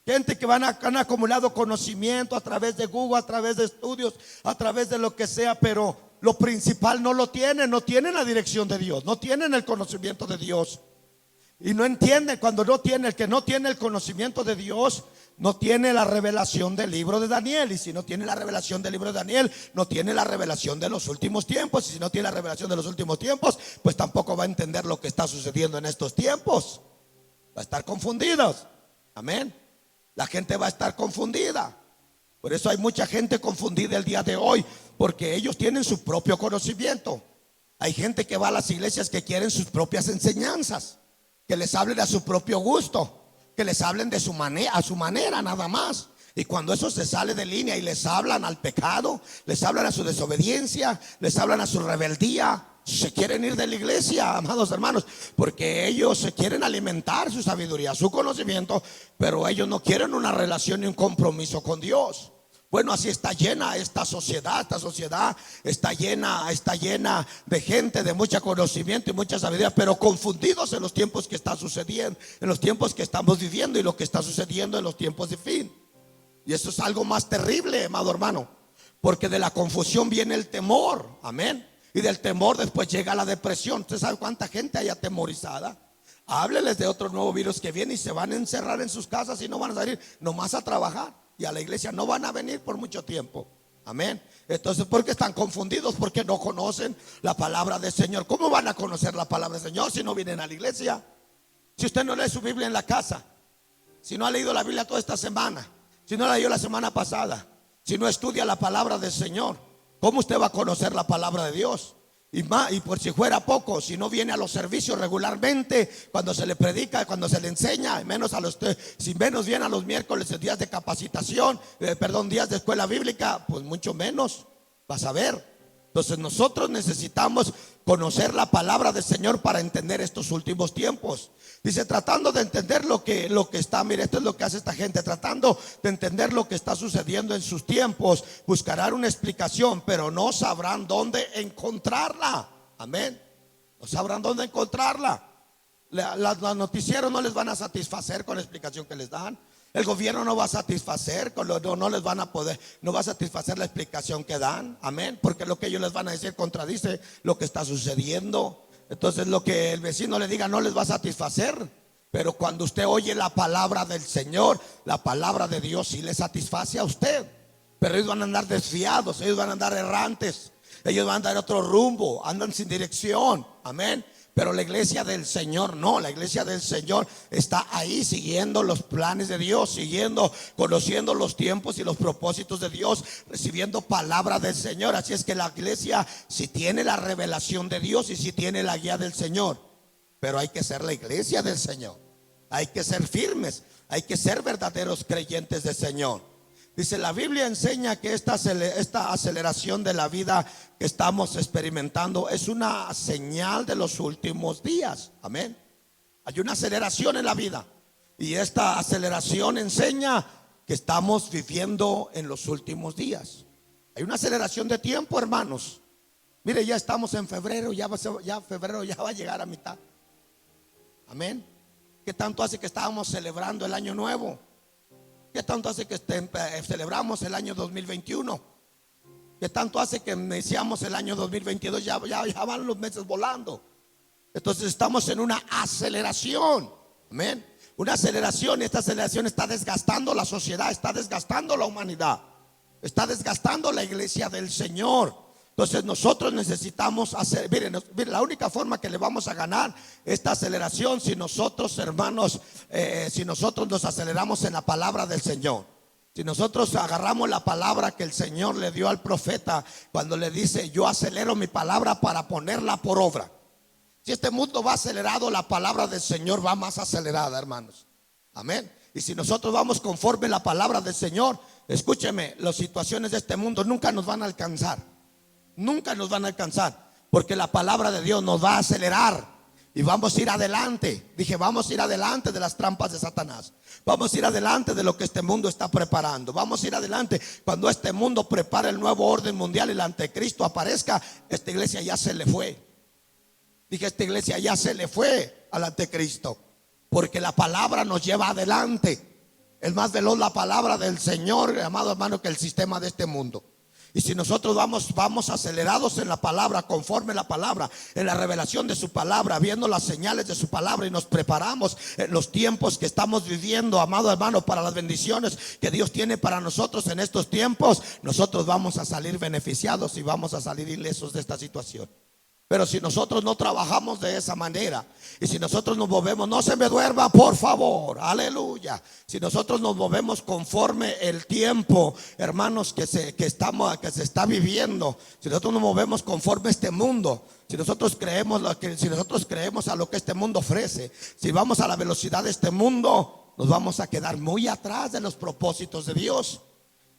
Gente que han acumulado conocimiento a través de Google, a través de estudios, a través de lo que sea, pero lo principal no lo tienen. No tienen la dirección de Dios, no tienen el conocimiento de Dios. Y no entienden. Cuando no tiene, el que no tiene el conocimiento de Dios, no tiene la revelación del libro de Daniel. Y si no tiene la revelación del libro de Daniel, no tiene la revelación de los últimos tiempos. Y si no tiene la revelación de los últimos tiempos, pues tampoco va a entender lo que está sucediendo en estos tiempos. Va a estar confundidos. Amén. La gente va a estar confundida. Por eso hay mucha gente confundida el día de hoy, porque ellos tienen su propio conocimiento. Hay gente que va a las iglesias que quieren sus propias enseñanzas, que les hablen a su propio gusto, que les hablen de su manera, a su manera nada más. Y cuando eso se sale de línea y les hablan al pecado, les hablan a su desobediencia, les hablan a su rebeldía, se quieren ir de la iglesia, amados hermanos, porque ellos se quieren alimentar su sabiduría, su conocimiento, pero ellos no quieren una relación ni un compromiso con Dios. Bueno, así está llena esta sociedad. Esta sociedad está llena de gente de mucho conocimiento y mucha sabiduría, pero confundidos en los tiempos que están sucediendo, en los tiempos que estamos viviendo y lo que está sucediendo en los tiempos de fin. Y eso es algo más terrible, amado hermano, porque de la confusión viene el temor. Amén. Y del temor después llega la depresión. ¿Usted sabe cuánta gente hay atemorizada? Hábleles de otro nuevo virus que viene y se van a encerrar en sus casas y no van a salir nomás a trabajar. Y a la iglesia no van a venir por mucho tiempo. Amén. Entonces, ¿por qué están confundidos? Porque no conocen la palabra del Señor. ¿Cómo van a conocer la palabra del Señor si no vienen a la iglesia? Si usted no lee su Biblia en la casa, si no ha leído la Biblia toda esta semana, si no la leyó la semana pasada, si no estudia la palabra del Señor, ¿cómo usted va a conocer la palabra de Dios? Y por si fuera poco, si no viene a los servicios regularmente, cuando se le predica, cuando se le enseña, si menos viene a los miércoles, días de capacitación, días de escuela bíblica, pues mucho menos vas a ver. Entonces nosotros necesitamos conocer la palabra del Señor para entender estos últimos tiempos. Dice, tratando de entender lo que está, mire, esto es lo que hace esta gente, tratando de entender lo que está sucediendo en sus tiempos, buscarán una explicación, pero no sabrán dónde encontrarla. Amén. No sabrán dónde encontrarla. Los noticieros no les van a satisfacer con la explicación que les dan. El gobierno no va a satisfacer, no les van a poder, no va a satisfacer la explicación que dan. Amén. Porque lo que ellos les van a decir contradice lo que está sucediendo. Entonces lo que el vecino le diga no les va a satisfacer. Pero cuando usted oye la palabra del Señor, la palabra de Dios sí le satisface a usted. Pero ellos van a andar desviados, ellos van a andar errantes, ellos van a andar otro rumbo, andan sin dirección. Amén. Pero la iglesia del Señor no, la iglesia del Señor está ahí siguiendo los planes de Dios, conociendo los tiempos y los propósitos de Dios, recibiendo palabra del Señor. Así es que la iglesia sí tiene la revelación de Dios y sí tiene la guía del Señor, pero hay que ser la iglesia del Señor. hay que ser firmes, hay que ser verdaderos creyentes del Señor. Dice, la Biblia enseña que esta aceleración de la vida que estamos experimentando es una señal de los últimos días. Amén. Hay una aceleración en la vida, y esta aceleración enseña que estamos viviendo en los últimos días. Hay una aceleración de tiempo, hermanos. Mire, ya estamos en febrero, ya febrero ya va a llegar a mitad. Amén. ¿Qué tanto hace que estábamos celebrando el año nuevo? ¿Qué tanto hace que celebramos el año 2021? ¿Qué tanto hace que iniciamos el año 2022? Ya van los meses volando. Entonces estamos en una aceleración. Amén. Una aceleración, y esta aceleración está desgastando la sociedad, está desgastando la humanidad, está desgastando la iglesia del Señor. Entonces nosotros necesitamos hacer, miren, la única forma que le vamos a ganar esta aceleración, si nosotros, hermanos, si nosotros nos aceleramos en la palabra del Señor. Si nosotros agarramos la palabra que el Señor le dio al profeta cuando le dice, yo acelero mi palabra para ponerla por obra. Si este mundo va acelerado, la palabra del Señor va más acelerada, hermanos. Amén. Y si nosotros vamos conforme a la palabra del Señor, escúcheme, las situaciones de este mundo nunca nos van a alcanzar. Nunca nos van a alcanzar, porque la palabra de Dios nos va a acelerar y vamos a ir adelante. Dije, vamos a ir adelante de las trampas de Satanás. Vamos a ir adelante de lo que este mundo está preparando. Vamos a ir adelante cuando este mundo prepare el nuevo orden mundial y el anticristo aparezca. Esta iglesia ya se le fue. Dije, esta iglesia ya se le fue al anticristo, porque la palabra nos lleva adelante. Es más veloz la palabra del Señor, amado hermano, que el sistema de este mundo. Y si nosotros vamos acelerados en la palabra, conforme la palabra, en la revelación de su palabra, viendo las señales de su palabra, y nos preparamos en los tiempos que estamos viviendo, amado hermano, para las bendiciones que Dios tiene para nosotros en estos tiempos, nosotros vamos a salir beneficiados y vamos a salir ilesos de esta situación. Pero si nosotros no trabajamos de esa manera, y si nosotros nos movemos, no se me duerma, por favor, aleluya. Si nosotros nos movemos conforme el tiempo, hermanos, que se está viviendo, si nosotros nos movemos conforme este mundo, si nosotros creemos a lo que este mundo ofrece, si vamos a la velocidad de este mundo, nos vamos a quedar muy atrás de los propósitos de Dios.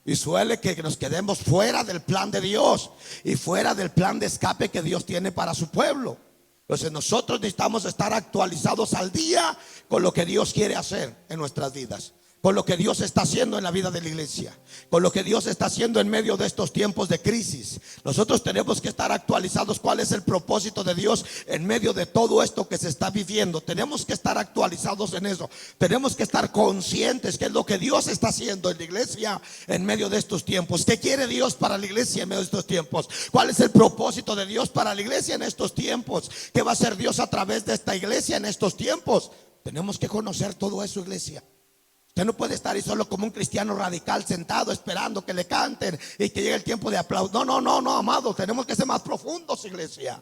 Y suele que nos quedemos fuera del plan de Dios y fuera del plan de escape que Dios tiene para su pueblo. Entonces nosotros necesitamos estar actualizados al día con lo que Dios quiere hacer en nuestras vidas, con lo que Dios está haciendo en la vida de la iglesia, con lo que Dios está haciendo en medio de estos tiempos de crisis. Nosotros tenemos que estar actualizados. ¿Cuál es el propósito de Dios en medio de todo esto que se está viviendo? Tenemos que estar actualizados en eso. Tenemos que estar conscientes que es lo que Dios está haciendo en la iglesia en medio de estos tiempos. ¿Qué quiere Dios para la iglesia en medio de estos tiempos? ¿Cuál es el propósito de Dios para la iglesia en estos tiempos? ¿Qué va a hacer Dios a través de esta iglesia en estos tiempos? Tenemos que conocer todo eso, iglesia. Usted no puede estar ahí solo como un cristiano radical sentado esperando que le canten y que llegue el tiempo de aplauso. No, amado, tenemos que ser más profundos, iglesia.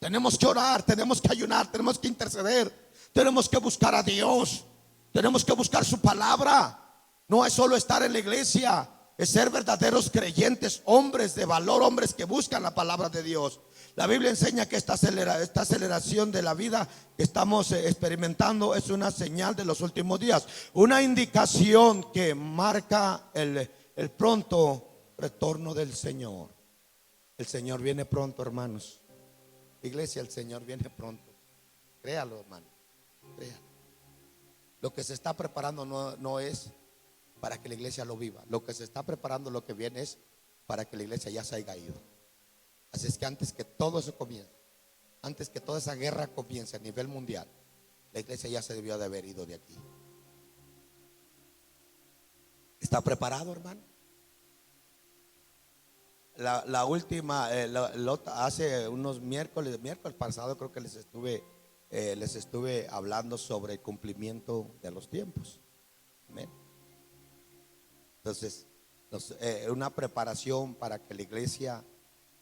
Tenemos que orar, tenemos que ayunar, tenemos que interceder, tenemos que buscar a Dios, tenemos que buscar su palabra. No es solo estar en la iglesia, es ser verdaderos creyentes, hombres de valor, hombres que buscan la palabra de Dios. La Biblia enseña que esta aceleración de la vida que estamos experimentando es una señal de los últimos días, una indicación que marca el pronto retorno del Señor. El Señor viene pronto, hermanos. Iglesia, el Señor viene pronto. Créalo, hermano, créalo. Lo que se está preparando no es para que la iglesia lo viva. Lo que se está preparando, lo que viene es para que la iglesia ya se haya ido. Así es que antes que todo eso comience, antes que toda esa guerra comience a nivel mundial, la iglesia ya se debió de haber ido de aquí. ¿Está preparado, hermano? La última, hace unos miércoles pasado creo que les estuve hablando sobre el cumplimiento de los tiempos. Amén. Entonces, una preparación para que la iglesia,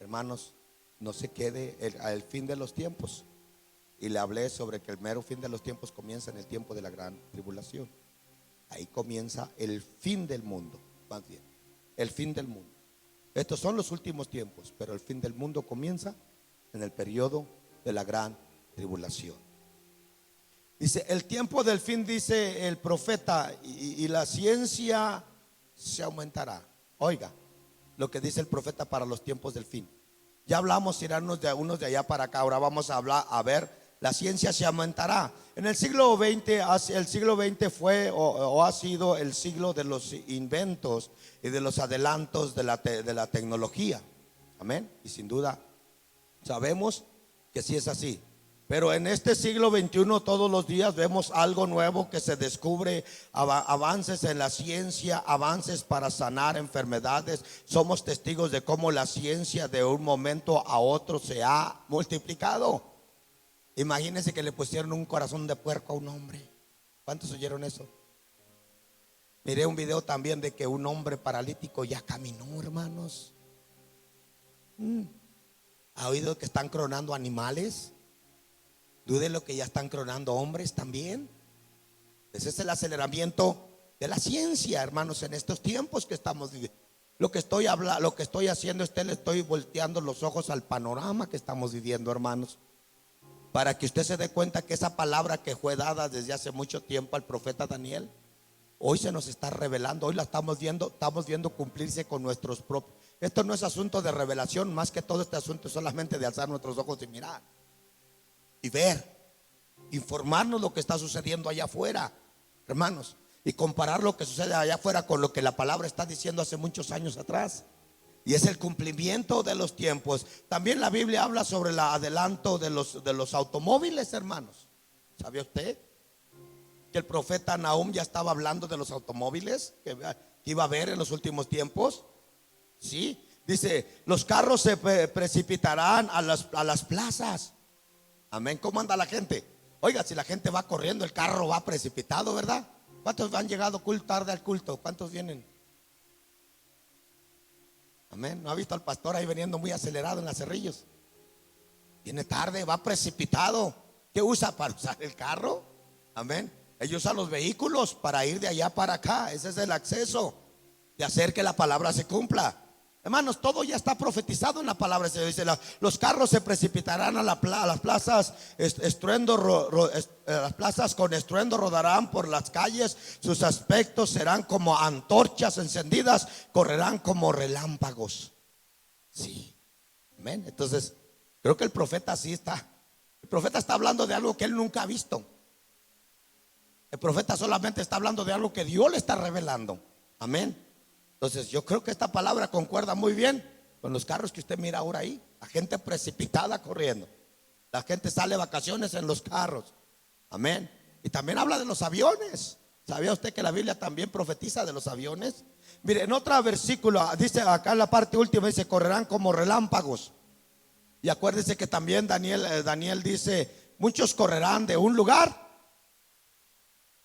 hermanos, no se quede al fin de los tiempos. Y le hablé sobre que el mero fin de los tiempos comienza en el tiempo de la gran tribulación. Ahí comienza el fin del mundo, más bien, el fin del mundo. Estos son los últimos tiempos, pero el fin del mundo comienza en el periodo de la gran tribulación. Dice, el tiempo del fin, dice el profeta, y la ciencia se aumentará. Oiga, lo que dice el profeta para los tiempos del fin. Ya hablamos, irán unos de allá para acá. Ahora vamos a hablar, a ver, la ciencia se aumentará. En el siglo XX, el siglo XX fue o ha sido el siglo de los inventos y de los adelantos de la tecnología. Amén. Y sin duda sabemos que sí es así. Pero en este siglo XXI todos los días vemos algo nuevo que se descubre, avances en la ciencia, avances para sanar enfermedades. Somos testigos de cómo la ciencia de un momento a otro se ha multiplicado. Imagínense que le pusieron un corazón de puerco a un hombre. ¿Cuántos oyeron eso? Miré un video también de que un hombre paralítico ya caminó, hermanos. ¿Ha oído que están clonando animales? Dude lo que ya están clonando hombres también. Ese es el aceleramiento de la ciencia, hermanos, en estos tiempos que estamos viviendo. Lo que estoy haciendo es que le estoy volteando los ojos al panorama que estamos viviendo, hermanos, para que usted se dé cuenta que esa palabra que fue dada desde hace mucho tiempo al profeta Daniel, hoy se nos está revelando, hoy la estamos viendo cumplirse con nuestros propios. Esto no es asunto de revelación, más que todo este asunto es solamente de alzar nuestros ojos y mirar y ver, informarnos lo que está sucediendo allá afuera, hermanos, y comparar lo que sucede allá afuera con lo que la palabra está diciendo hace muchos años atrás. Y es el cumplimiento de los tiempos. También la Biblia habla sobre el adelanto de los automóviles, hermanos. ¿Sabía usted que el profeta Nahum ya estaba hablando de los automóviles que iba a haber en los últimos tiempos? Sí, dice, los carros se precipitarán a las plazas. Amén. ¿Cómo anda la gente? Oiga, si la gente va corriendo, el carro va precipitado, ¿verdad? ¿Cuántos han llegado tarde al culto? ¿Cuántos vienen? Amén. ¿No ha visto al pastor ahí veniendo muy acelerado en las Cerrillos? Viene tarde, va precipitado. ¿Qué usa para usar el carro? Amén. Ellos usan los vehículos para ir de allá para acá. Ese es el acceso de hacer que la palabra se cumpla. Hermanos, todo ya está profetizado en la palabra. Se dice, los carros se precipitarán a las plazas, las plazas con estruendo rodarán por las calles. Sus aspectos serán como antorchas encendidas, correrán como relámpagos. Sí, amén. Entonces, creo que el profeta así está. El profeta está hablando de algo que él nunca ha visto. El profeta solamente está hablando de algo que Dios le está revelando. Amén. Entonces yo creo que esta palabra concuerda muy bien con los carros que usted mira ahora ahí. La gente precipitada corriendo. La gente sale de vacaciones en los carros. Amén. Y también habla de los aviones. ¿Sabía usted que la Biblia también profetiza de los aviones? Mire, en otro versículo dice acá en la parte última, dice, correrán como relámpagos. Y acuérdese que también Daniel dice, muchos correrán de un lugar.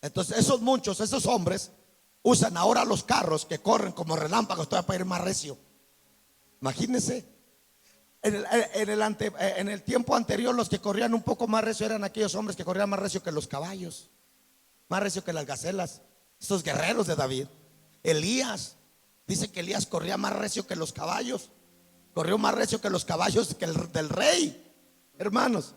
Entonces esos hombres usan ahora los carros que corren como relámpagos todavía para ir más recio. Imagínense. En el tiempo anterior, los que corrían un poco más recio eran aquellos hombres que corrían más recio que los caballos, más recio que las gacelas. Estos guerreros de David. Elías, dice que Elías corría más recio que los caballos. Corrió más recio que los caballos que el del rey. Hermanos,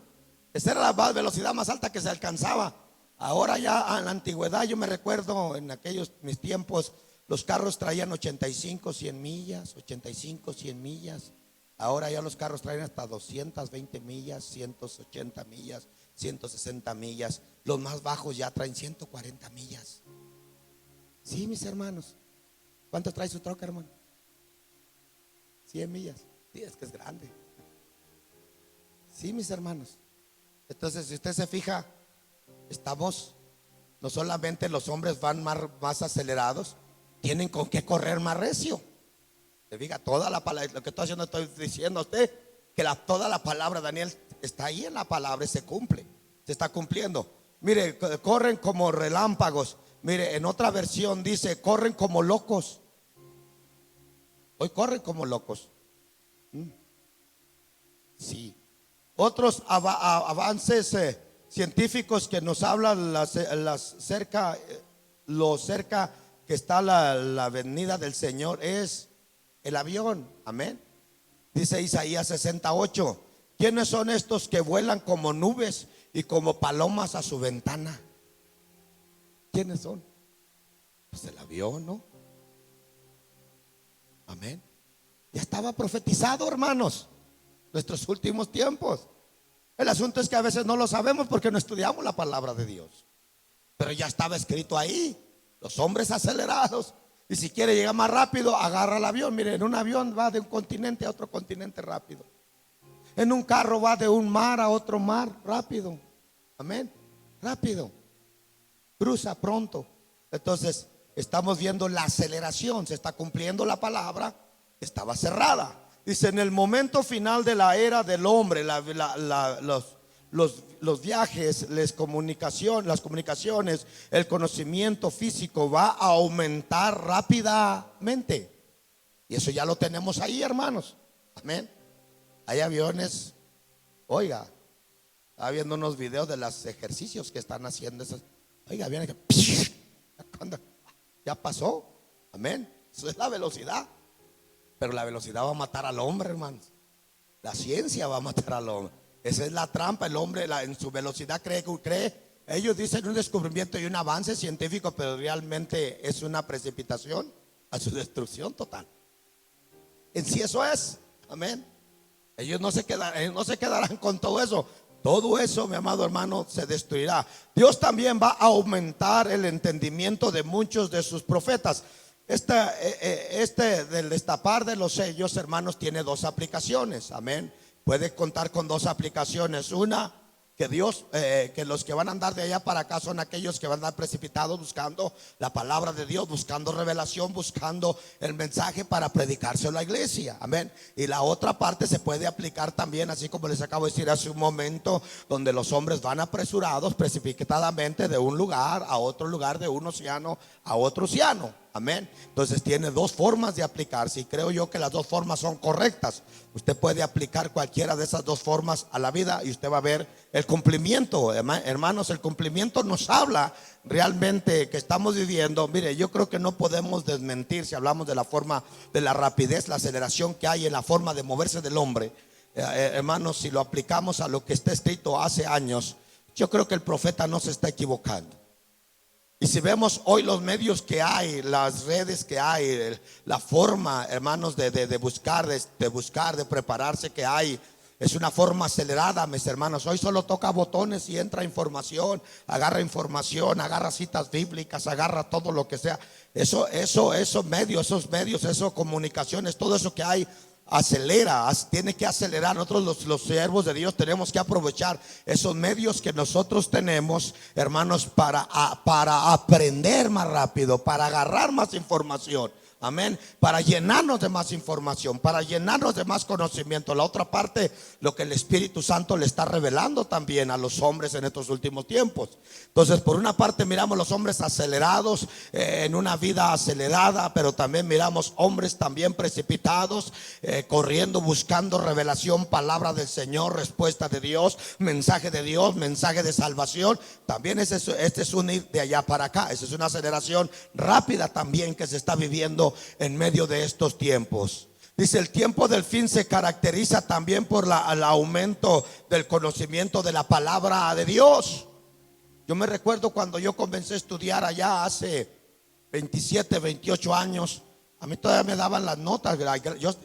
esa era la velocidad más alta que se alcanzaba. Ahora ya en la antigüedad, yo me recuerdo en aquellos mis tiempos, los carros traían 85, 100 millas, 85, 100 millas. Ahora ya los carros traen hasta 220 millas, 180 millas, 160 millas. Los más bajos ya traen 140 millas. Sí, mis hermanos. ¿Cuánto trae su troca, hermano? 100 millas. Sí, es que es grande. Sí, mis hermanos. Entonces, si usted se fija, no solamente los hombres van más acelerados, tienen con qué correr más recio. Se fija, toda la palabra, lo que estoy diciendo a usted, que toda la palabra, Daniel, está ahí en la palabra y se cumple, se está cumpliendo. Mire, corren como relámpagos. Mire, en otra versión dice, corren como locos. Hoy corren como locos. Sí. Otros avances científicos que nos hablan lo cerca que está la venida del Señor es el avión. Amén. Dice Isaías 68, ¿quiénes son estos que vuelan como nubes y como palomas a su ventana. ¿Quiénes son? Pues el avión, ¿no? Amén. Ya estaba profetizado, hermanos, nuestros últimos tiempos. El asunto es que a veces no lo sabemos porque no estudiamos la palabra de Dios. Pero ya estaba escrito ahí. Los hombres acelerados. Y si quiere llegar más rápido, agarra el avión. Miren, en un avión va de un continente a otro continente rápido. En un carro va de un mar a otro mar rápido. Amén. Rápido. Cruza pronto. Entonces estamos viendo la aceleración. Se está cumpliendo la palabra. Estaba cerrada. Dice, en el momento final de la era del hombre, los viajes, las comunicaciones, el conocimiento físico va a aumentar rápidamente. Y eso ya lo tenemos ahí, hermanos. Amén. Hay aviones. Oiga, estaba viendo unos videos de los ejercicios que están haciendo esos. Oiga, viene que ya pasó. Amén. Eso es la velocidad. Pero la velocidad va a matar al hombre, hermanos. La ciencia va a matar al hombre. Esa es la trampa. El hombre en su velocidad cree. Ellos dicen un descubrimiento y un avance científico, pero realmente es una precipitación a su destrucción total. En sí eso es. Amén. Ellos no se quedarán con todo eso. Todo eso, mi amado hermano, se destruirá. Dios también va a aumentar el entendimiento de muchos de sus profetas. Del destapar de los sellos, hermanos, tiene dos aplicaciones. Amén. Puede contar con dos aplicaciones. Una, que Dios, que los que van a andar de allá para acá son aquellos que van a andar precipitados buscando la palabra de Dios, buscando revelación, buscando el mensaje para predicárselo a la iglesia. Amén. Y la otra parte se puede aplicar también, así como les acabo de decir hace un momento, donde los hombres van apresurados, precipitadamente de un lugar a otro lugar, de un océano a otro océano. Amén. Entonces tiene dos formas de aplicarse y creo yo que las dos formas son correctas. Usted puede aplicar cualquiera de esas dos formas a la vida y usted va a ver el cumplimiento. Hermanos, el cumplimiento nos habla realmente que estamos viviendo. Mire, yo creo que no podemos desmentir si hablamos de la forma, de la rapidez, la aceleración que hay en la forma de moverse del hombre. Hermanos, si lo aplicamos a lo que está escrito hace años, yo creo que el profeta no se está equivocando. Y si vemos hoy los medios que hay, las redes que hay, la forma, hermanos, de buscar, de prepararse que hay, es una forma acelerada, mis hermanos. Hoy solo toca botones y entra información, agarra citas bíblicas, agarra todo lo que sea. Esos medios, comunicaciones, todo eso que hay, acelera, tiene que acelerar. Nosotros los siervos de Dios tenemos que aprovechar esos medios que nosotros tenemos, hermanos, para aprender más rápido, para agarrar más información. Amén. Para llenarnos de más información, para llenarnos de más conocimiento. La otra parte, lo que el Espíritu Santo le está revelando también a los hombres en estos últimos tiempos. Entonces, por una parte miramos los hombres acelerados, en una vida acelerada, pero también miramos hombres también precipitados, corriendo, buscando revelación, palabra del Señor, respuesta de Dios, mensaje de salvación. También este es un ir de allá para acá. Esa es una aceleración rápida también que se está viviendo en medio de estos tiempos. Dice, el tiempo del fin se caracteriza también por el aumento del conocimiento de la palabra de Dios. Yo me recuerdo cuando yo comencé a estudiar allá hace 27, 28 años. A mí todavía me daban las notas.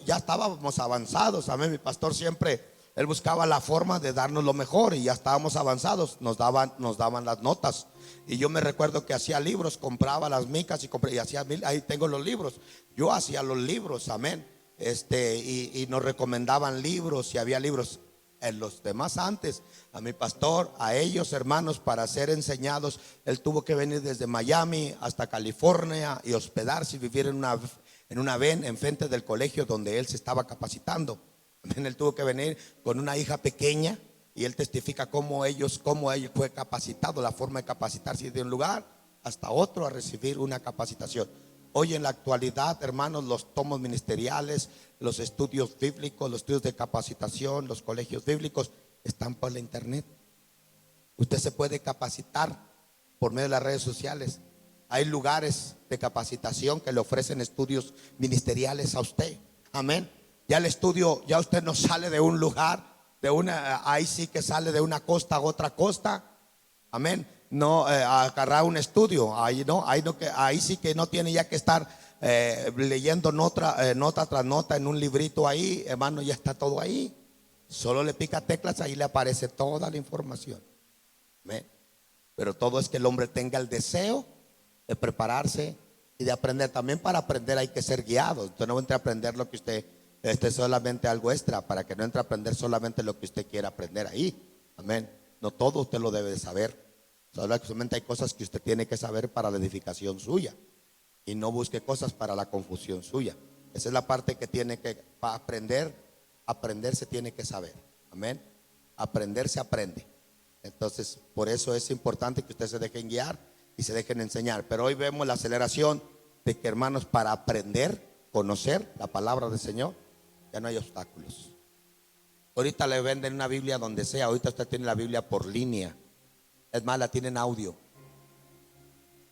Ya estábamos avanzados. A mí mi pastor siempre, él buscaba la forma de darnos lo mejor y ya estábamos avanzados. Nos daban las notas. Y yo me recuerdo que hacía libros, compraba las micas y hacía, ahí tengo los libros. Yo hacía los libros, amén. Y nos recomendaban libros y había libros. En los demás antes, a mi pastor, a ellos hermanos, para ser enseñados, él tuvo que venir desde Miami hasta California y hospedarse y vivir en una van enfrente del colegio donde él se estaba capacitando. Él tuvo que venir con una hija pequeña y él testifica cómo él fue capacitado, la forma de capacitarse de un lugar hasta otro a recibir una capacitación. Hoy en la actualidad, hermanos, los tomos ministeriales, los estudios bíblicos, los estudios de capacitación, los colegios bíblicos están por la internet. Usted se puede capacitar por medio de las redes sociales. Hay lugares de capacitación que le ofrecen estudios ministeriales a usted. Amén. Ya el estudio, ya usted no sale de un lugar ahí sí que sale de una costa a otra costa. Amén. No agarrar un estudio, ahí no, ahí sí que no tiene ya que estar leyendo nota tras nota en un librito ahí, hermano, ya está todo ahí. Solo le pica teclas, ahí le aparece toda la información. Amén. Pero todo es que el hombre tenga el deseo de prepararse y de aprender. También para aprender hay que ser guiado. Usted no entre a aprender lo que usted solamente algo extra, para que no entre a aprender solamente lo que usted quiera aprender ahí. Amén. No todo usted lo debe de saber. Solamente hay cosas que usted tiene que saber para la edificación suya, y no busque cosas para la confusión suya. Esa es la parte que tiene que para aprender se tiene que saber. Amén. Aprender se aprende. Entonces, por eso es importante que ustedes se dejen guiar y se dejen enseñar. Pero hoy vemos la aceleración de que, hermanos, para aprender, conocer la palabra del Señor, ya no hay obstáculos. Ahorita le venden una Biblia donde sea. Ahorita usted tiene la Biblia por línea. Es más, la tiene en audio.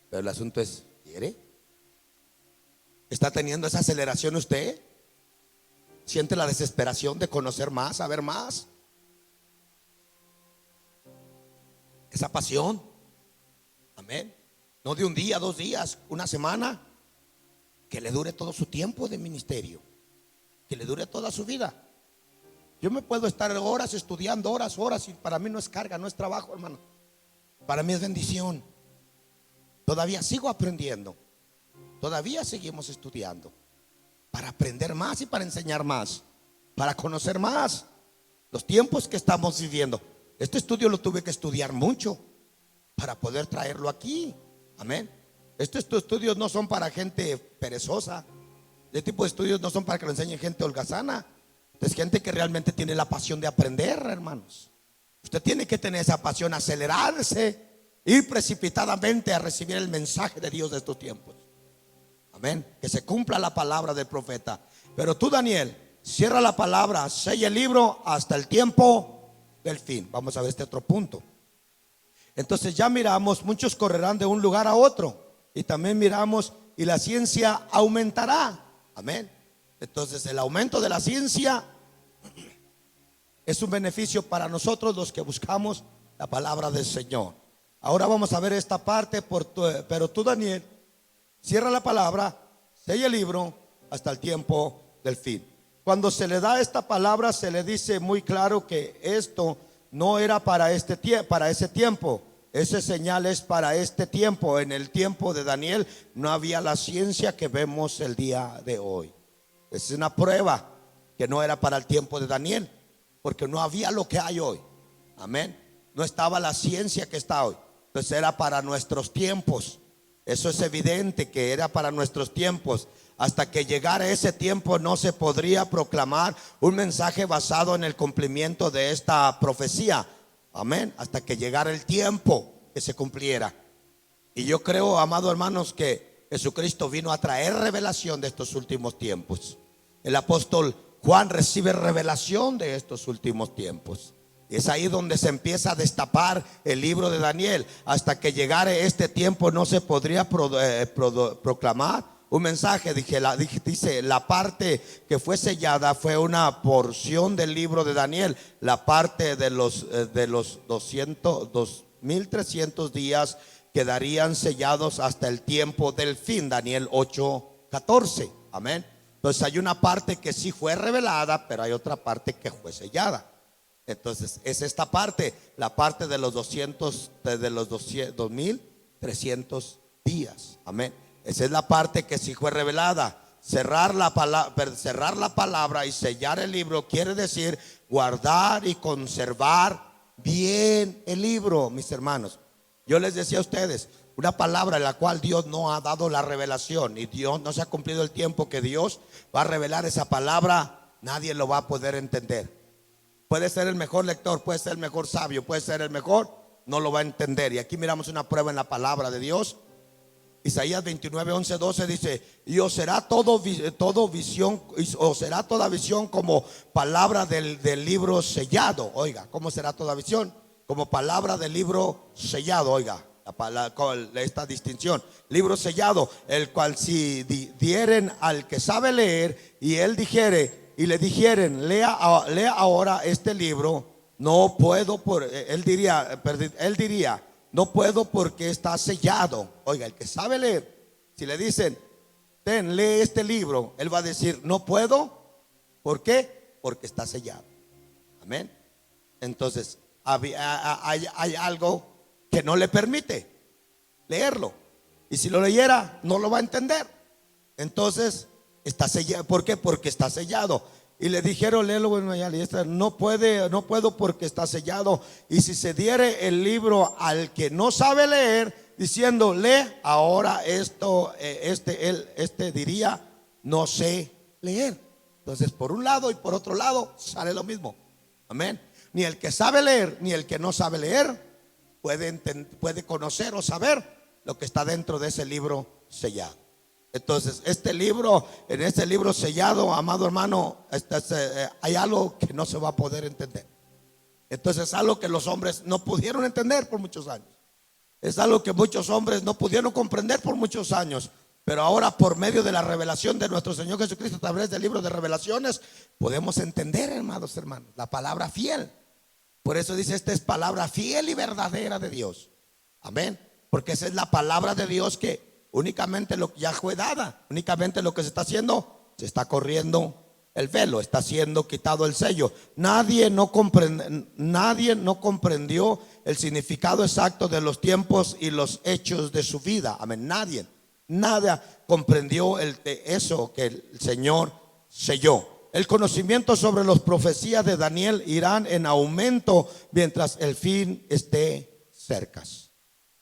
Pero el asunto es, ¿quiere? ¿Está teniendo esa aceleración usted? ¿Siente la desesperación de conocer más, saber más? Esa pasión. Amén. No de un día, 2 días, una semana. Que le dure todo su tiempo de ministerio, que le dure toda su vida. Yo me puedo estar horas estudiando, horas, y para mí no es carga, no es trabajo, hermano. Para mí es bendición. Todavía sigo aprendiendo. Todavía seguimos estudiando para aprender más y para enseñar más, para conocer más los tiempos que estamos viviendo. Este estudio lo tuve que estudiar mucho para poder traerlo aquí. Amén. Estos estudios no son para gente perezosa. Este tipo de estudios no son para que lo enseñe gente holgazana. Es gente que realmente tiene la pasión de aprender, hermanos. Usted tiene que tener esa pasión, acelerarse, ir precipitadamente a recibir el mensaje de Dios de estos tiempos. Amén. Que se cumpla la palabra del profeta. Pero tú, Daniel, cierra la palabra, sella el libro hasta el tiempo del fin. Vamos a ver este otro punto. Entonces ya miramos, muchos correrán de un lugar a otro. Y también miramos, y la ciencia aumentará. Amén. Entonces el aumento de la ciencia es un beneficio para nosotros los que buscamos la palabra del Señor. Ahora vamos a ver esta parte, pero tú, Daniel, cierra la palabra, sella el libro hasta el tiempo del fin. Cuando se le da esta palabra, se le dice muy claro que esto no era para ese tiempo. Ese señal es para este tiempo. En el tiempo de Daniel no había la ciencia que vemos el día de hoy. Es una prueba que no era para el tiempo de Daniel, porque no había lo que hay hoy. Amén. No estaba la ciencia que está hoy. Entonces era para nuestros tiempos. Eso es evidente que era para nuestros tiempos. Hasta que llegara ese tiempo no se podría proclamar un mensaje basado en el cumplimiento de esta profecía. Amén. Hasta que llegara el tiempo que se cumpliera. Y yo creo, amados hermanos, que Jesucristo vino a traer revelación de estos últimos tiempos. El apóstol Juan recibe revelación de estos últimos tiempos. Y es ahí donde se empieza a destapar el libro de Daniel. Hasta que llegare este tiempo no se podría proclamar un mensaje. Dice, la parte que fue sellada fue una porción del libro de Daniel. La parte de los 2300 días quedarían sellados hasta el tiempo del fin. Daniel 8:14. Amén. Entonces hay una parte que sí fue revelada, pero hay otra parte que fue sellada. Entonces es esta parte, la parte de los 2300 días. Amén. Esa es la parte que sí fue revelada. Cerrar la palabra y sellar el libro quiere decir guardar y conservar bien el libro, mis hermanos. Yo les decía a ustedes, una palabra en la cual Dios no ha dado la revelación y Dios no se ha cumplido el tiempo que Dios va a revelar esa palabra, nadie lo va a poder entender. Puede ser el mejor lector, puede ser el mejor sabio, puede ser el mejor, no lo va a entender. Y aquí miramos una prueba en la palabra de Dios. Isaías 29:11-12 dice: y os será toda visión como palabra del libro sellado. Oiga, ¿cómo será toda visión? Como palabra del libro sellado. Oiga, esta distinción: libro sellado, el cual si dieren al que sabe leer y él dijere, y le dijeren, lea ahora este libro, no puedo él diría, no puedo porque está sellado. Oiga, el que sabe leer, si le dicen, lee este libro, él va a decir, no puedo. ¿Por qué? Porque está sellado. Amén. Entonces hay algo que no le permite leerlo, y si lo leyera no lo va a entender. Entonces está sellado. ¿Por qué? Porque está sellado. Y le dijeron, léelo, bueno, ya no puedo porque está sellado. Y si se diere el libro al que no sabe leer, diciendo, lee ahora esto, este diría, no sé leer. Entonces, por un lado y por otro lado sale lo mismo. Amén. Ni el que sabe leer ni el que no sabe leer puede conocer o saber lo que está dentro de ese libro sellado. Entonces, en este libro sellado, amado hermano, hay algo que no se va a poder entender. Entonces, es algo que los hombres no pudieron entender por muchos años. Es algo que muchos hombres no pudieron comprender por muchos años. Pero ahora, por medio de la revelación de nuestro Señor Jesucristo, a través del libro de Revelaciones, podemos entender, hermanos, la palabra fiel. Por eso dice, esta es palabra fiel y verdadera de Dios. Amén. Porque esa es la palabra de Dios que únicamente lo que ya fue dada, únicamente lo que se está haciendo, se está corriendo el velo, está siendo quitado el sello. Nadie no comprendió el significado exacto de los tiempos y los hechos de su vida. Amén. Nada comprendió eso que el Señor selló. El conocimiento sobre las profecías de Daniel irán en aumento mientras el fin esté cerca.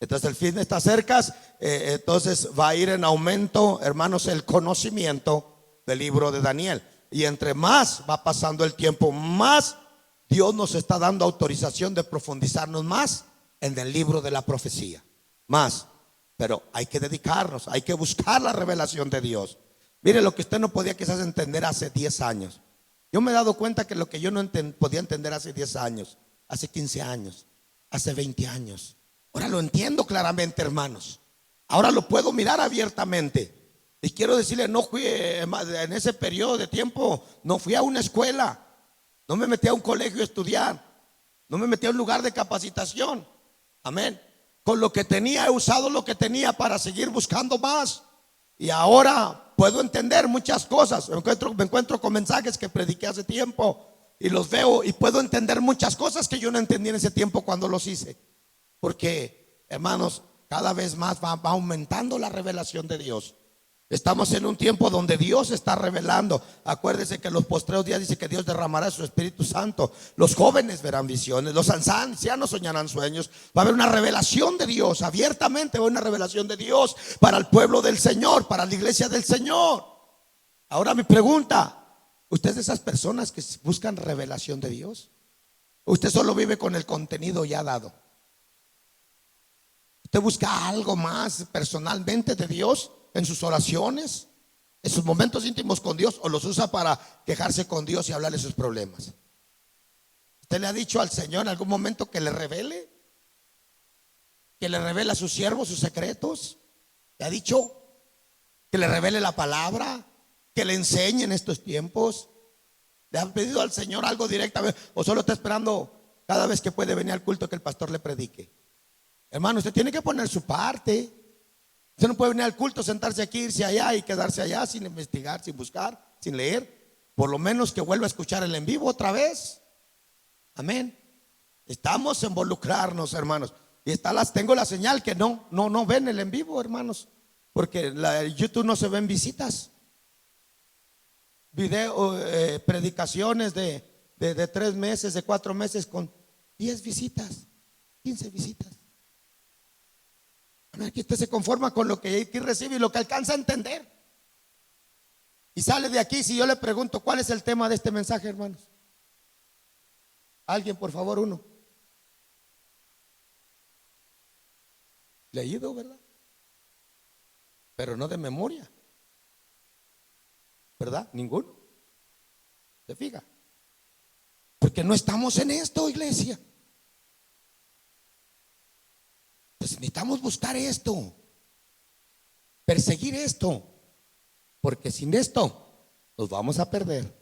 Entonces el fin está cerca, entonces va a ir en aumento, hermanos, el conocimiento del libro de Daniel. Y entre más va pasando el tiempo, más Dios nos está dando autorización de profundizarnos más en el libro de la profecía. Más. Pero hay que dedicarnos, hay que buscar la revelación de Dios. Mire, lo que usted no podía quizás entender hace 10 años. Yo me he dado cuenta que lo que yo no podía entender hace 10 años, hace 15 años, hace 20 años, ahora lo entiendo claramente, hermanos. Ahora lo puedo mirar abiertamente. Y quiero decirle, no fui en ese periodo de tiempo, no fui a una escuela, no me metí a un colegio a estudiar, no me metí a un lugar de capacitación. Amén. Con lo que tenía, he usado lo que tenía para seguir buscando más. Y ahora puedo entender muchas cosas. Me encuentro con mensajes que prediqué hace tiempo y los veo y puedo entender muchas cosas que yo no entendí en ese tiempo cuando los hice. Porque, hermanos, cada vez más va aumentando la revelación de Dios. Estamos en un tiempo donde Dios está revelando. Acuérdese que en los postreros días dice que Dios derramará su Espíritu Santo. Los jóvenes verán visiones, los ancianos soñarán sueños. Va a haber una revelación de Dios, abiertamente va a haber una revelación de Dios para el pueblo del Señor, para la iglesia del Señor. Ahora mi pregunta, ¿usted es de esas personas que buscan revelación de Dios? ¿O usted solo vive con el contenido ya dado? ¿Usted busca algo más personalmente de Dios en sus oraciones, en sus momentos íntimos con Dios, o los usa para quejarse con Dios y hablarle sus problemas? ¿Usted le ha dicho al Señor en algún momento que le revele? ¿Que le revele a sus siervos sus secretos? ¿Le ha dicho que le revele la palabra? ¿Que le enseñe en estos tiempos? ¿Le ha pedido al Señor algo directamente? ¿O solo está esperando cada vez que puede venir al culto que el pastor le predique? Hermano, usted tiene que poner su parte. Usted no puede venir al culto, sentarse aquí, irse allá y quedarse allá sin investigar, sin buscar, sin leer. Por lo menos que vuelva a escuchar el en vivo otra vez. Amén. Estamos a involucrarnos, hermanos. Y tengo la señal que no ven el en vivo, hermanos. Porque en YouTube no se ven visitas. Predicaciones de 3 meses, de 4 meses con 10 visitas, 15 visitas. Aquí usted se conforma con lo que aquí recibe y lo que alcanza a entender. Y sale de aquí. Si yo le pregunto cuál es el tema de este mensaje, hermanos, alguien, por favor, uno. Leído, ¿verdad? Pero no de memoria, ¿verdad? Ninguno. ¿Se fija? Porque no estamos en esto, iglesia. Pues necesitamos buscar esto, perseguir esto, porque sin esto nos vamos a perder.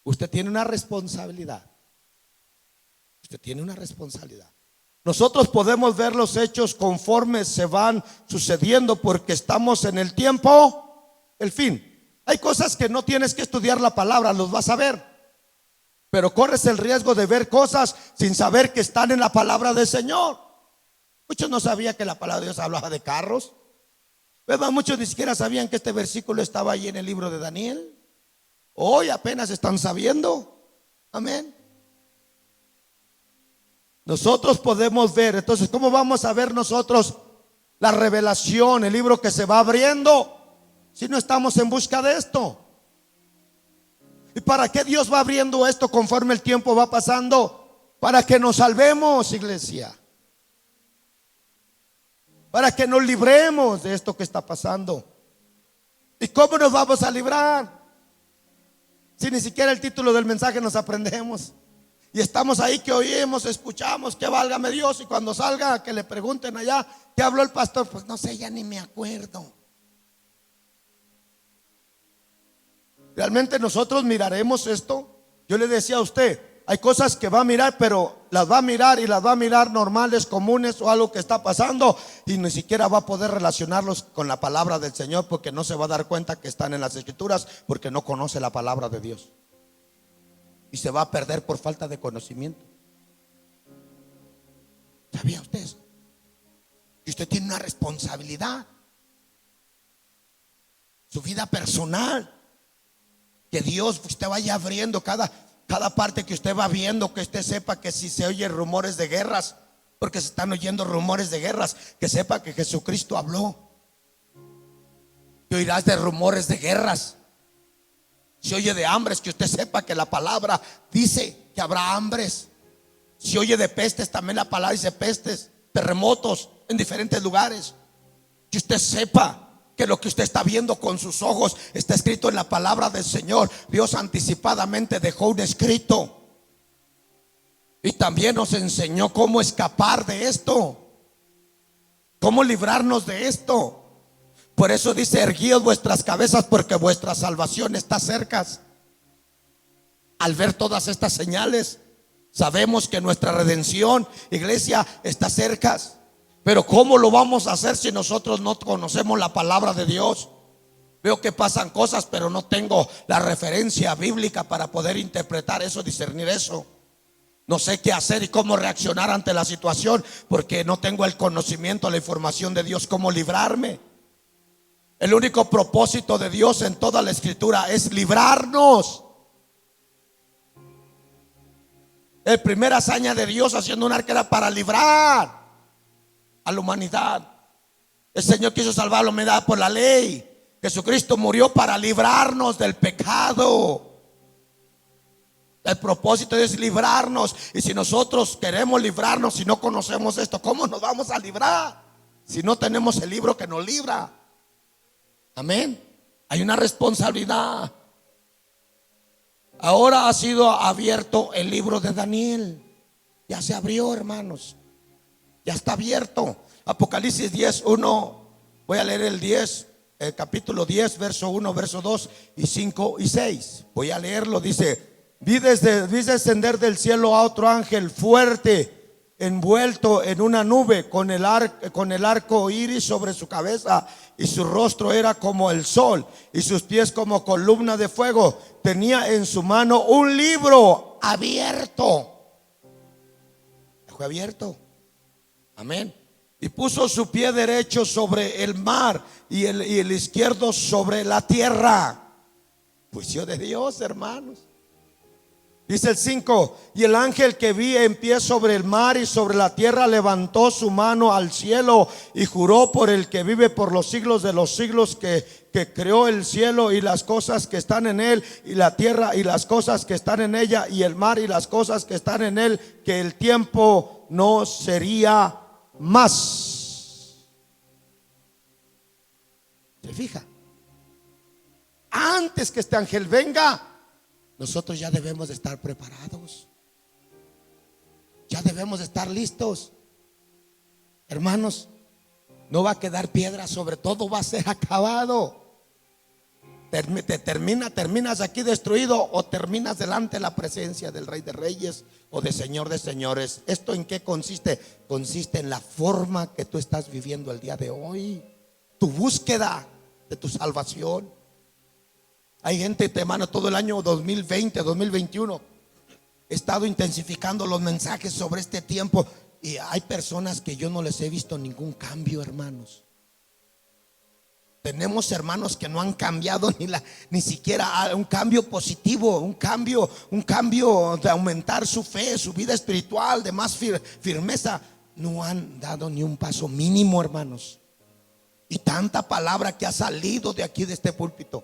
Usted tiene una responsabilidad. Usted tiene una responsabilidad. Nosotros podemos ver los hechos conforme se van sucediendo porque estamos en el tiempo, el fin. Hay cosas que no tienes que estudiar la palabra, los vas a ver. Pero corres el riesgo de ver cosas sin saber que están en la palabra del Señor. Muchos no sabían que la palabra de Dios hablaba de carros. ¿Verdad? Muchos ni siquiera sabían que este versículo estaba ahí en el libro de Daniel. Hoy apenas están sabiendo. Amén. Nosotros podemos ver. Entonces, ¿cómo vamos a ver nosotros la revelación, el libro que se va abriendo, si no estamos en busca de esto? ¿Y para qué Dios va abriendo esto conforme el tiempo va pasando? Para que nos salvemos, iglesia. Para que nos libremos de esto que está pasando. ¿Y cómo nos vamos a librar? Si ni siquiera el título del mensaje nos aprendemos. Y estamos ahí que oímos, escuchamos, que válgame Dios. Y cuando salga, que le pregunten allá, ¿qué habló el pastor? Pues no sé, ya ni me acuerdo. ¿Realmente nosotros miraremos esto? Yo le decía a usted, hay cosas que va a mirar, pero las va a mirar y las va a mirar normales, comunes o algo que está pasando, y ni siquiera va a poder relacionarlos con la palabra del Señor, porque no se va a dar cuenta que están en las Escrituras, porque no conoce la palabra de Dios. Y se va a perder por falta de conocimiento. ¿Sabía usted eso? Que usted tiene una responsabilidad. Su vida personal. Que Dios, usted vaya abriendo cada parte que usted va viendo, que usted sepa que si se oyen rumores de guerras, porque se están oyendo rumores de guerras, que sepa que Jesucristo habló. Que oirás de rumores de guerras. Si oye de hambres, que usted sepa que la palabra dice que habrá hambres. Si oye de pestes, también la palabra dice pestes, terremotos en diferentes lugares. Que usted sepa que lo que usted está viendo con sus ojos está escrito en la palabra del Señor. Dios anticipadamente dejó un escrito y también nos enseñó cómo escapar de esto, cómo librarnos de esto. Por eso dice: erguíos vuestras cabezas, porque vuestra salvación está cerca. Al ver todas estas señales, sabemos que nuestra redención, iglesia, está cerca. Pero ¿cómo lo vamos a hacer si nosotros no conocemos la palabra de Dios? Veo que pasan cosas, pero no tengo la referencia bíblica para poder interpretar eso, discernir eso. No sé qué hacer y cómo reaccionar ante la situación, porque no tengo el conocimiento, la información de Dios, cómo librarme. El único propósito de Dios en toda la Escritura es librarnos. La primera hazaña de Dios haciendo un arca era para librar a la humanidad. El Señor quiso salvar a la humanidad por la ley. Jesucristo murió para librarnos del pecado. El propósito es librarnos. Y si nosotros queremos librarnos, si no conocemos esto, ¿cómo nos vamos a librar? Si no tenemos el libro que nos libra. Amén. Hay una responsabilidad. Ahora ha sido abierto el libro de Daniel. Ya se abrió, hermanos. Ya está abierto. Apocalipsis 10, 1. Voy a leer el 10, el capítulo 10, verso 1, verso 2 y 5 y 6. Voy a leerlo. Dice: vi descender del cielo a otro ángel fuerte, envuelto en una nube, con el arco iris sobre su cabeza, y su rostro era como el sol, y sus pies como columna de fuego. Tenía en su mano un libro abierto. Fue abierto. Amén. Y puso su pie derecho sobre el mar y el izquierdo sobre la tierra. Juicio de Dios, hermanos. Dice el 5: y el ángel que vi en pie sobre el mar y sobre la tierra levantó su mano al cielo y juró por el que vive por los siglos de los siglos, que creó el cielo y las cosas que están en él, y la tierra y las cosas que están en ella, y el mar y las cosas que están en él, que el tiempo no sería más. ¿Se fija? Antes que este ángel venga, nosotros ya debemos de estar preparados. Ya debemos de estar listos. Hermanos, no va a quedar piedra sobre todo, va a ser acabado. terminas aquí destruido o terminas delante de la presencia del Rey de Reyes o de Señor de Señores. ¿Esto en qué consiste? Consiste en la forma que tú estás viviendo el día de hoy, tu búsqueda de tu salvación. Hay gente, hermano, todo el año 2020, 2021 he estado intensificando los mensajes sobre este tiempo y hay personas que yo no les he visto ningún cambio, hermanos. Tenemos hermanos que no han cambiado ni siquiera un cambio positivo, un cambio de aumentar su fe, su vida espiritual, de más firmeza. No han dado ni un paso mínimo, hermanos. Y tanta palabra que ha salido de aquí, de este púlpito,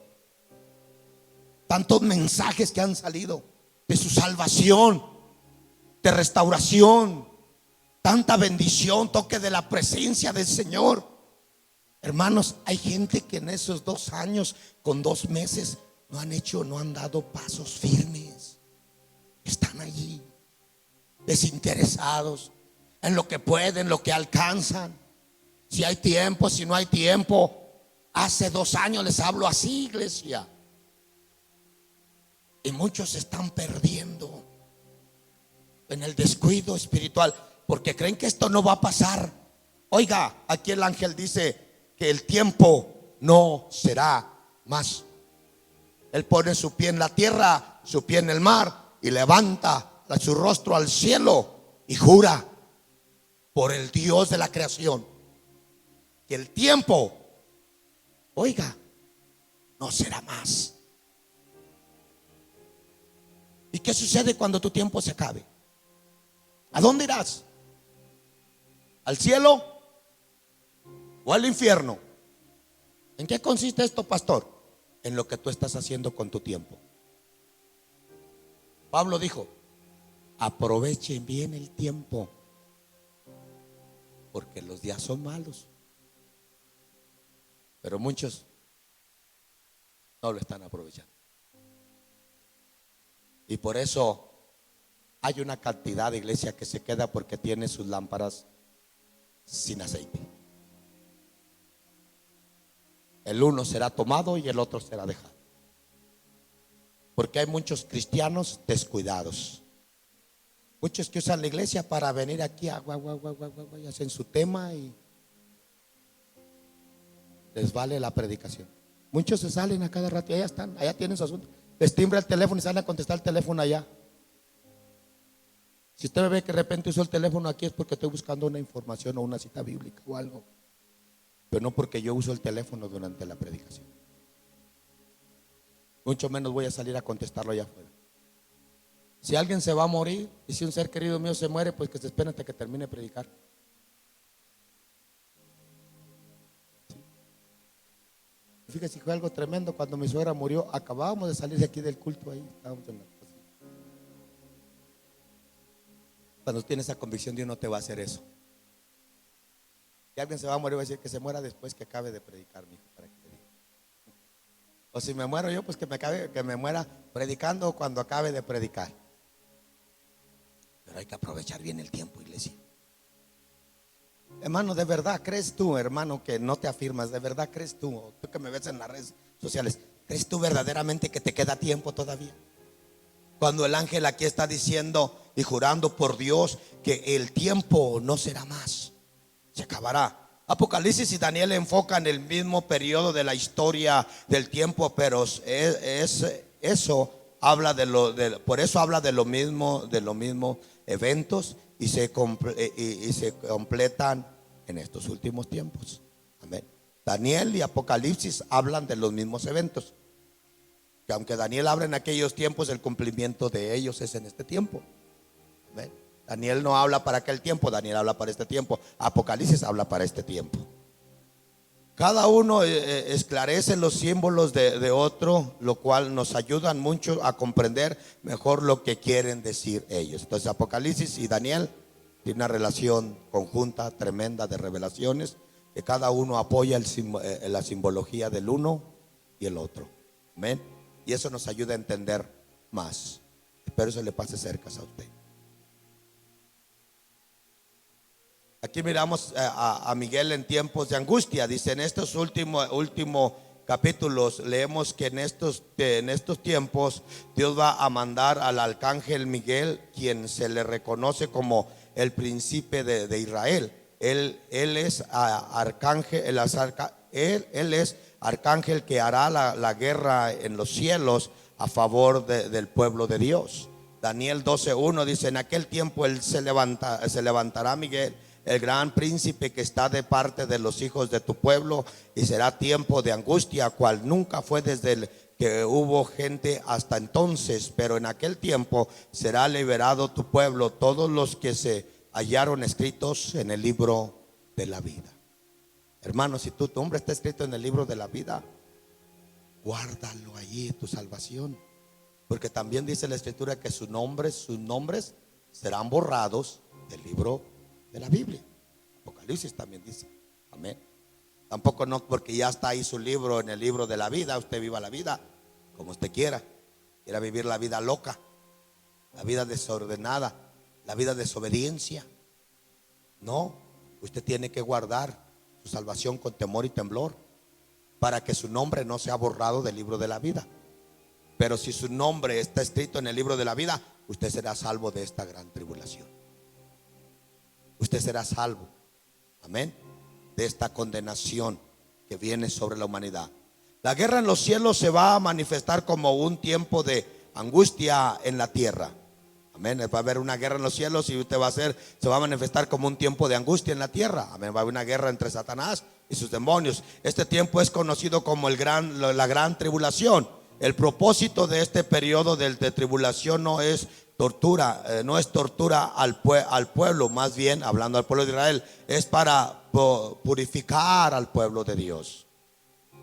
tantos mensajes que han salido de su salvación, de restauración, tanta bendición, toque de la presencia del Señor. Hermanos, hay gente que en esos 2 años, con 2 meses, no han dado pasos firmes. Están allí, desinteresados en lo que pueden, lo que alcanzan. Si hay tiempo, si no hay tiempo. Hace 2 años les hablo así, iglesia. Y muchos se están perdiendo en el descuido espiritual porque creen que esto no va a pasar. Oiga, aquí el ángel dice que el tiempo no será más. Él pone su pie en la tierra, su pie en el mar y levanta su rostro al cielo y jura por el Dios de la creación que el tiempo, oiga, no será más. ¿Y qué sucede cuando tu tiempo se acabe? ¿A dónde irás? ¿Al cielo o al infierno? ¿En qué consiste esto, pastor? En lo que tú estás haciendo con tu tiempo. Pablo dijo: aprovechen bien el tiempo, porque los días son malos. Pero muchos no lo están aprovechando. Y por eso hay una cantidad de iglesia que se queda porque tiene sus lámparas sin aceite. El uno será tomado y el otro será dejado. Porque hay muchos cristianos descuidados. Muchos que usan la iglesia para venir aquí y hacen su tema y les vale la predicación. Muchos se salen a cada rato y allá están, allá tienen su asunto. Les timbra el teléfono y salen a contestar el teléfono allá. Si usted me ve que de repente uso el teléfono aquí es porque estoy buscando una información o una cita bíblica o algo, pero no porque yo uso el teléfono durante la predicación. Mucho menos voy a salir a contestarlo allá afuera. Si alguien se va a morir y si un ser querido mío se muere, pues que se espere hasta que termine de predicar. Fíjese, fue algo tremendo. Cuando mi suegra murió, acabábamos de salir de aquí del culto, ahí estábamos en la cocina. Cuando tiene esa convicción, Dios no te va a hacer eso. Si alguien se va a morir, va a decir que se muera después que acabe de predicar, mi hijo, para que te diga. O si me muero yo, pues que me muera predicando cuando acabe de predicar. Pero hay que aprovechar bien el tiempo, iglesia. Hermano, ¿de verdad crees tú, hermano, que no te afirmas? ¿De verdad crees tú, o tú que me ves en las redes sociales, crees tú verdaderamente que te queda tiempo todavía? Cuando el ángel aquí está diciendo y jurando por Dios que el tiempo no será más, se acabará. Apocalipsis y Daniel enfocan el mismo periodo de la historia del tiempo, pero eso habla por eso habla de lo mismo eventos y se completan en estos últimos tiempos. Amén. Daniel y Apocalipsis hablan de los mismos eventos, que aunque Daniel habla en aquellos tiempos, el cumplimiento de ellos es en este tiempo. Amén. Daniel no habla para aquel tiempo, Daniel habla para este tiempo. Apocalipsis habla para este tiempo. Cada uno esclarece los símbolos de otro, lo cual nos ayudan mucho a comprender mejor lo que quieren decir ellos. Entonces Apocalipsis y Daniel tienen una relación conjunta tremenda de revelaciones, que cada uno apoya la simbología del uno y el otro. Amén. Y eso nos ayuda a entender más. Espero eso le pase cerca a usted. Aquí miramos a Miguel en tiempos de angustia. Dice: en estos último capítulos leemos que en estos tiempos Dios va a mandar al arcángel Miguel, quien se le reconoce como el príncipe de Israel. Él es arcángel, él es arcángel que hará la guerra en los cielos a favor del pueblo de Dios. Daniel 12:1 dice: en aquel tiempo él se levantará Miguel, el gran príncipe que está de parte de los hijos de tu pueblo, y será tiempo de angustia, cual nunca fue desde el que hubo gente hasta entonces. Pero en aquel tiempo será liberado tu pueblo, todos los que se hallaron escritos en el libro de la vida. Hermano, si tu nombre está escrito en el libro de la vida, guárdalo allí, tu salvación. Porque también dice la escritura que sus nombres serán borrados del libro de la Biblia. Apocalipsis también dice. Amén. Tampoco no porque ya está ahí su libro en el libro de la vida, usted viva la vida como usted quiera. Quiera vivir la vida loca, la vida desordenada, la vida de desobediencia. No, usted tiene que guardar su salvación con temor y temblor, para que su nombre no sea borrado del libro de la vida. Pero si su nombre está escrito en el libro de la vida, usted será salvo de esta gran tribulación. Usted será salvo, amén, de esta condenación que viene sobre la humanidad. La guerra en los cielos se va a manifestar como un tiempo de angustia en la tierra. Amén. Va a haber una guerra en los cielos y usted se va a manifestar como un tiempo de angustia en la tierra. Amén. Va a haber una guerra entre Satanás y sus demonios. Este tiempo es conocido como la gran tribulación. El propósito de este periodo de tribulación no es tortura, al pueblo, más bien hablando al pueblo de Israel, es para purificar al pueblo de Dios.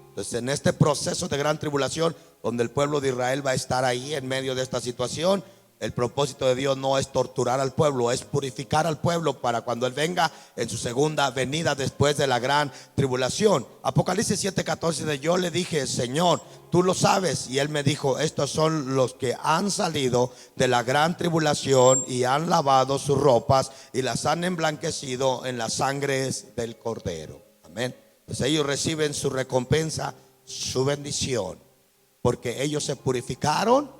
Entonces, en este proceso de gran tribulación, donde el pueblo de Israel va a estar ahí en medio de esta situación, el propósito de Dios no es torturar al pueblo, es purificar al pueblo para cuando Él venga en su segunda venida después de la gran tribulación. Apocalipsis 7:14 de: yo le dije, Señor, tú lo sabes. Y Él me dijo: estos son los que han salido de la gran tribulación y han lavado sus ropas y las han emblanquecido en las sangres del Cordero. Amén. Pues ellos reciben su recompensa, su bendición, porque ellos se purificaron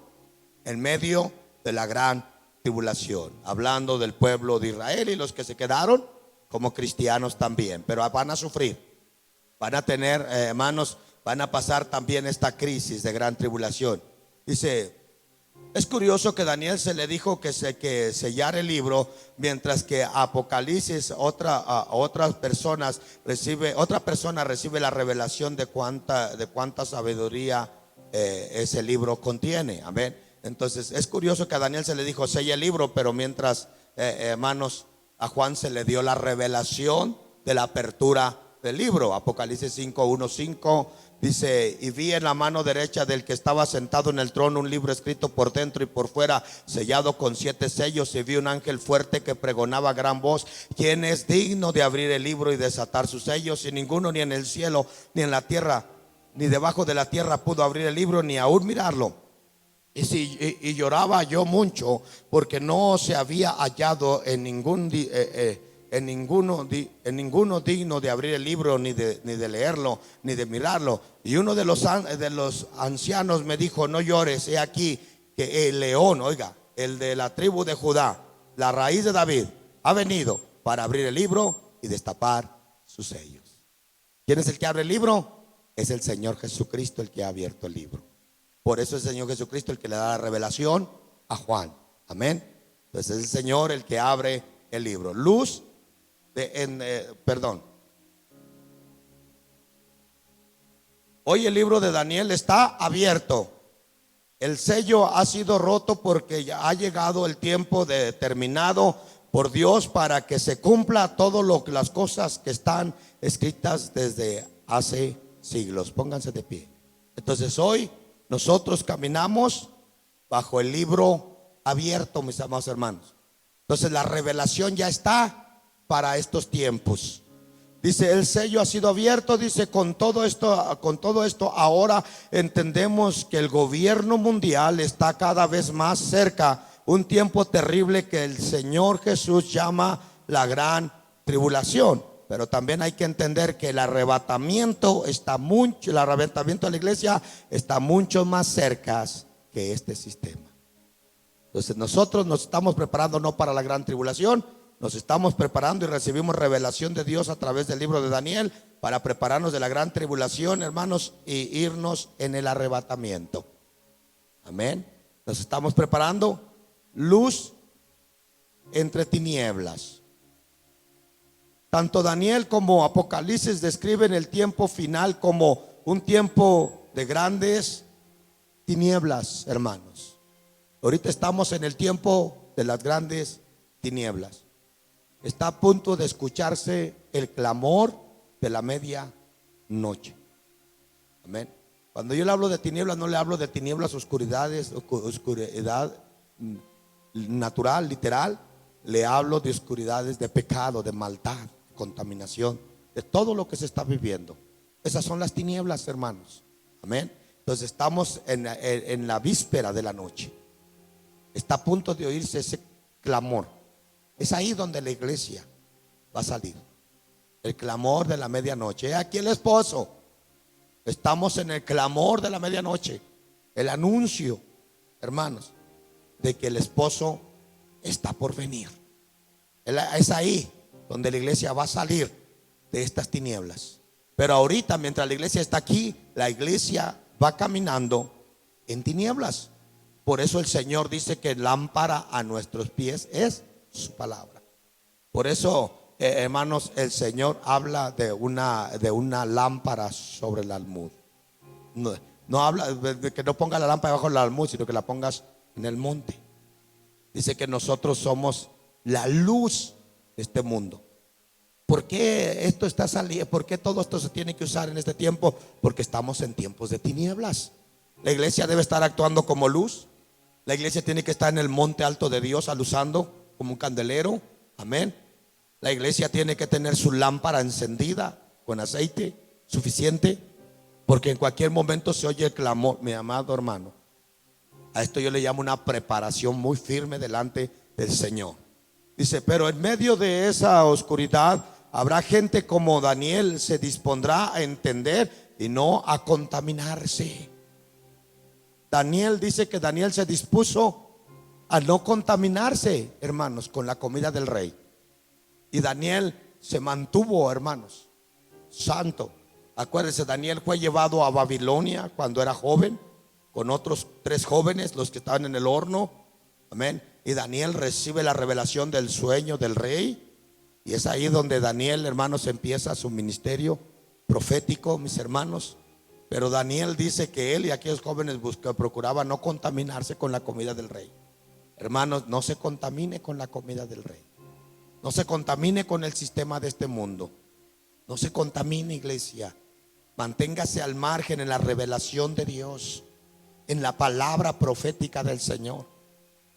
en medio de la gran tribulación, hablando del pueblo de Israel y los que se quedaron como cristianos también. Pero van a sufrir, van a tener, hermanos, van a pasar también esta crisis de gran tribulación. Dice, es curioso que Daniel se le dijo que sellara el libro, mientras que Apocalipsis otra persona recibe la revelación de cuánta sabiduría ese libro contiene. Amén. Entonces es curioso que a Daniel se le dijo: sella el libro, pero mientras, hermanos, a Juan se le dio la revelación de la apertura del libro. Apocalipsis 5:1-5 dice: y vi en la mano derecha del que estaba sentado en el trono un libro escrito por dentro y por fuera, sellado con 7 sellos, y vi un ángel fuerte que pregonaba a gran voz: ¿quién es digno de abrir el libro y desatar sus sellos? Y ninguno, ni en el cielo, ni en la tierra, ni debajo de la tierra, pudo abrir el libro, ni aún mirarlo. Y lloraba yo mucho, porque no se había hallado en ninguno digno de abrir el libro, ni de leerlo, ni de mirarlo. Y uno de los ancianos me dijo: no llores, he aquí que el león, oiga, el de la tribu de Judá, la raíz de David, ha venido para abrir el libro y destapar sus sellos. ¿Quién es el que abre el libro? Es el Señor Jesucristo el que ha abierto el libro. Por eso es el Señor Jesucristo el que le da la revelación a Juan. Amén. Entonces es el Señor el que abre el libro. Hoy el libro de Daniel está abierto. El sello ha sido roto porque ya ha llegado el tiempo determinado por Dios para que se cumpla todas las cosas que están escritas desde hace siglos. Pónganse de pie. Entonces hoy nosotros caminamos bajo el libro abierto, mis amados hermanos. Entonces la revelación ya está para estos tiempos. Dice: el sello ha sido abierto. Dice: con todo esto ahora entendemos que el gobierno mundial está cada vez más cerca. Un tiempo terrible que el Señor Jesús llama la gran tribulación. Pero también hay que entender que el arrebatamiento el arrebatamiento de la iglesia está mucho más cerca que este sistema. Entonces nosotros nos estamos preparando no para la gran tribulación, nos estamos preparando y recibimos revelación de Dios a través del libro de Daniel para prepararnos de la gran tribulación, hermanos, y irnos en el arrebatamiento. Amén. Nos estamos preparando, luz entre tinieblas. Tanto Daniel como Apocalipsis describen el tiempo final como un tiempo de grandes tinieblas, hermanos. Ahorita estamos en el tiempo de las grandes tinieblas. Está a punto de escucharse el clamor de la medianoche. Amén. Cuando yo le hablo de tinieblas, no le hablo de tinieblas, oscuridad natural, literal. Le hablo de oscuridades de pecado, de maldad, contaminación, de todo lo que se está viviendo. Esas son las tinieblas, hermanos. Amén. Entonces estamos en la víspera de la noche. Está a punto de oírse ese clamor. Es ahí donde la iglesia va a salir. El clamor de la medianoche. Aquí el esposo. Estamos en el clamor de la medianoche. El anuncio, hermanos, de que el esposo está por venir. Es ahí donde la iglesia va a salir de estas tinieblas. Pero ahorita, mientras la iglesia está aquí, la iglesia va caminando en tinieblas. Por eso el Señor dice que lámpara a nuestros pies es su palabra. Por eso, hermanos, el Señor habla de una lámpara sobre el almud. No habla de que no pongas la lámpara debajo del almud, sino que la pongas en el monte. Dice que nosotros somos la luz de este mundo. ¿Por qué esto está saliendo? ¿Por qué todo esto se tiene que usar en este tiempo? Porque estamos en tiempos de tinieblas. La iglesia debe estar actuando como luz. La iglesia tiene que estar en el monte alto de Dios, alusando como un candelero. Amén. La iglesia tiene que tener su lámpara encendida con aceite suficiente, porque en cualquier momento se oye el clamor. Mi amado hermano, a esto yo le llamo una preparación muy firme delante del Señor. Dice, pero en medio de esa oscuridad habrá gente como Daniel, se dispondrá a entender y no a contaminarse. Daniel dice que Daniel se dispuso a no contaminarse, hermanos, con la comida del rey. Y Daniel se mantuvo, hermanos, santo. Acuérdense, Daniel fue llevado a Babilonia cuando era joven, con otros 3 jóvenes, los que estaban en el horno. Amén. Y Daniel recibe la revelación del sueño del rey. Y es ahí donde Daniel, hermanos, empieza su ministerio profético, mis hermanos. Pero Daniel dice que él y aquellos jóvenes procuraban no contaminarse con la comida del rey. Hermanos, no se contamine con la comida del rey. No se contamine con el sistema de este mundo. No se contamine, iglesia. Manténgase al margen en la revelación de Dios, en la palabra profética del Señor.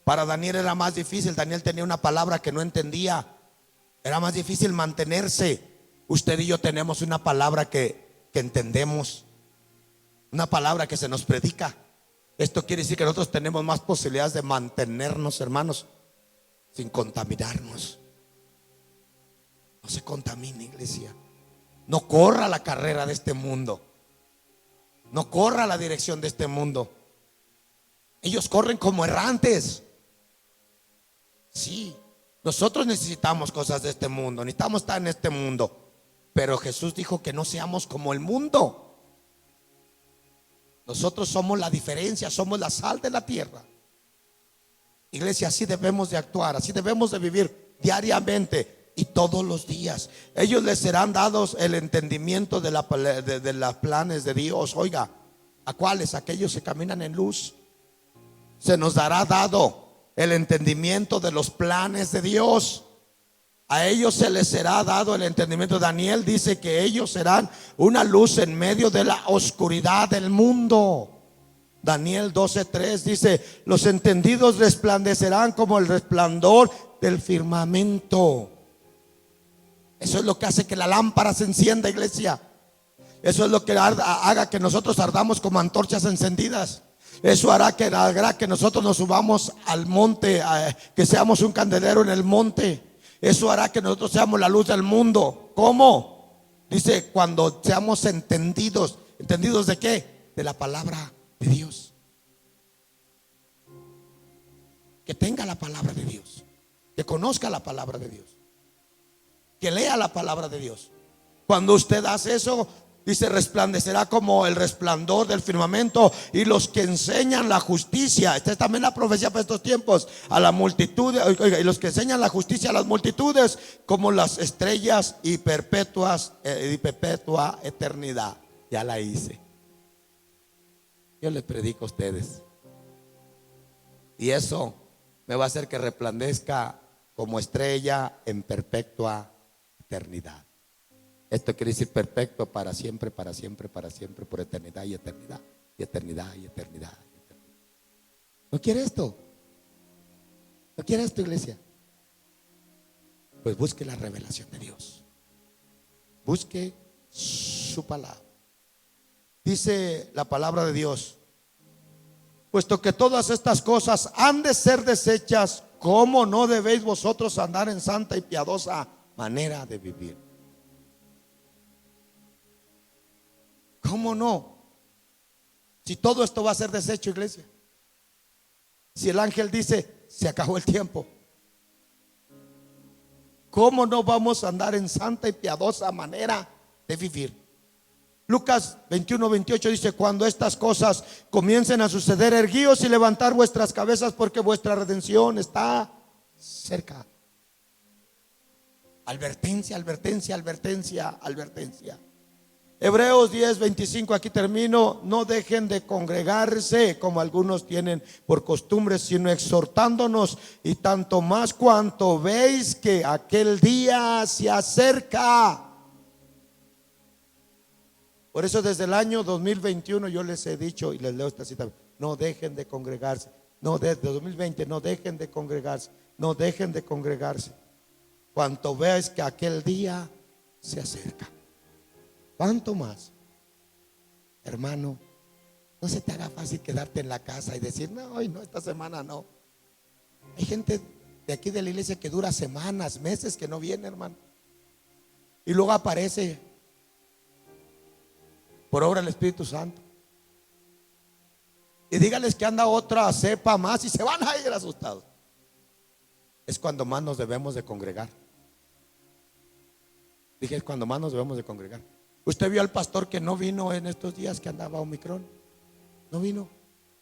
Para Daniel era más difícil. Daniel tenía una palabra que no entendía. Era más difícil mantenerse. Usted y yo tenemos una palabra que entendemos, una palabra que se nos predica. Esto quiere decir que nosotros tenemos más posibilidades de mantenernos, hermanos, sin contaminarnos. No se contamine, iglesia. No corra la carrera de este mundo. No corra la dirección de este mundo. Ellos corren como errantes. Sí, nosotros necesitamos cosas de este mundo, necesitamos estar en este mundo. Pero Jesús dijo que no seamos como el mundo. Nosotros somos la diferencia, somos la sal de la tierra. Iglesia, así debemos de actuar, así debemos de vivir diariamente y todos los días. Ellos les serán dados el entendimiento de los planes de Dios. Oiga, ¿a cuáles? Aquellos que caminan en luz. Se nos dará dado el entendimiento de los planes de Dios. A ellos se les será dado el entendimiento. Daniel dice que ellos serán una luz en medio de la oscuridad del mundo. Daniel 12:3 dice: los entendidos resplandecerán como el resplandor del firmamento. Eso es lo que hace que la lámpara se encienda, iglesia. Eso es lo que haga que nosotros ardamos como antorchas encendidas. Eso hará que nosotros nos subamos al monte, que seamos un candelero en el monte. Eso hará que nosotros seamos la luz del mundo. ¿Cómo? Dice, cuando seamos entendidos. ¿Entendidos de qué? De la palabra de Dios. Que tenga la palabra de Dios, que conozca la palabra de Dios, que lea la palabra de Dios. Cuando usted hace eso, dice, resplandecerá como el resplandor del firmamento, y los que enseñan la justicia. Esta es también la profecía para estos tiempos. A la multitud, y los que enseñan la justicia a las multitudes, como las estrellas y perpetua eternidad. Ya la hice. Yo les predico a ustedes, y eso me va a hacer que resplandezca como estrella en perpetua eternidad. Esto quiere decir perpetuo, para siempre, para siempre, para siempre, por eternidad y eternidad, y eternidad y eternidad, y eternidad. ¿No quiere esto? ¿No quiere esto, iglesia? Pues busque la revelación de Dios. Busque su palabra. Dice la palabra de Dios: puesto que todas estas cosas han de ser desechas, ¿cómo no debéis vosotros andar en santa y piadosa manera de vivir? ¿Cómo no? Si todo esto va a ser desecho, iglesia. Si el ángel dice, se acabó el tiempo, ¿cómo no vamos a andar en santa y piadosa manera de vivir? Lucas 21:28 dice: cuando estas cosas comiencen a suceder, erguíos y levantar vuestras cabezas, porque vuestra redención está cerca. Advertencia, advertencia, advertencia, advertencia. Hebreos 10:25, aquí termino: no dejen de congregarse como algunos tienen por costumbre, sino exhortándonos, y tanto más cuanto veis que aquel día se acerca. Por eso desde el año 2021 yo les he dicho, y les leo esta cita: no dejen de congregarse. No, desde 2020, no dejen de congregarse. No dejen de congregarse. Cuanto veas que aquel día se acerca. ¿Cuánto más? Hermano, no se te haga fácil quedarte en la casa y decir, no, hoy no, esta semana no. Hay gente de aquí de la iglesia que dura semanas, meses que no viene, hermano, y luego aparece por obra del Espíritu Santo. Y dígales que anda otra cepa más y se van a ir asustados. Es cuando más nos debemos de congregar. Dije, es cuando más nos debemos de congregar. Usted vio al pastor que no vino en estos días, que andaba Omicron. No vino.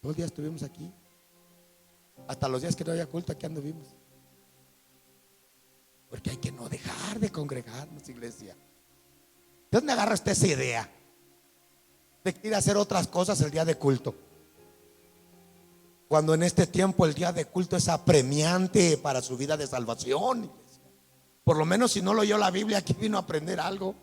Todo el día estuvimos aquí. Hasta los días que no había culto, aquí anduvimos. Porque hay que no dejar de congregarnos, iglesia. ¿De dónde agarra usted esa idea de ir a hacer otras cosas el día de culto? Cuando en este tiempo el día de culto es apremiante para su vida de salvación. Por lo menos si no leyó la Biblia, aquí vino a aprender algo.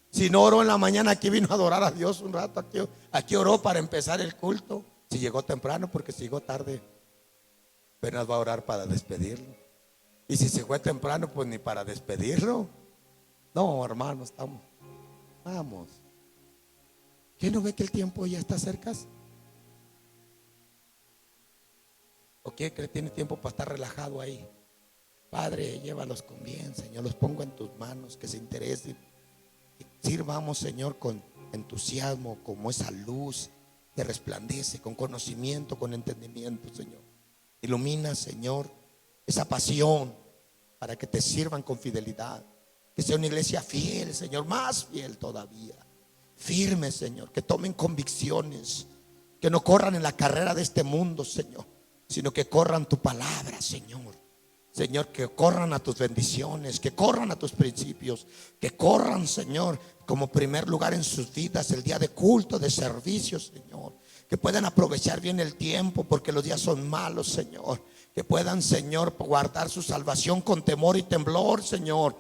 Si no oró en la mañana, aquí vino a adorar a Dios un rato. Aquí oró para empezar el culto. Si llegó temprano, porque si llegó tarde, apenas va a orar para despedirlo. Y si se fue temprano, pues ni para despedirlo. No, hermano, vamos. ¿Qué no ve que el tiempo ya está cerca? ¿O quiere que tiene tiempo para estar relajado ahí? Padre, llévalos con bien, Señor. Los pongo en tus manos, que se interesen. Sirvamos, Señor, con entusiasmo, como esa luz que resplandece, con conocimiento, con entendimiento, Señor. Ilumina, Señor, esa pasión para que te sirvan con fidelidad. Que sea una iglesia fiel, Señor, más fiel todavía. Firme, Señor, que tomen convicciones, que no corran en la carrera de este mundo, Señor, sino que corran tu palabra, Señor. Señor, que corran a tus bendiciones, que corran a tus principios, que corran, Señor, como primer lugar en sus vidas el día de culto, de servicio, Señor. Que puedan aprovechar bien el tiempo, porque los días son malos, Señor. Que puedan, Señor, guardar su salvación con temor y temblor, Señor.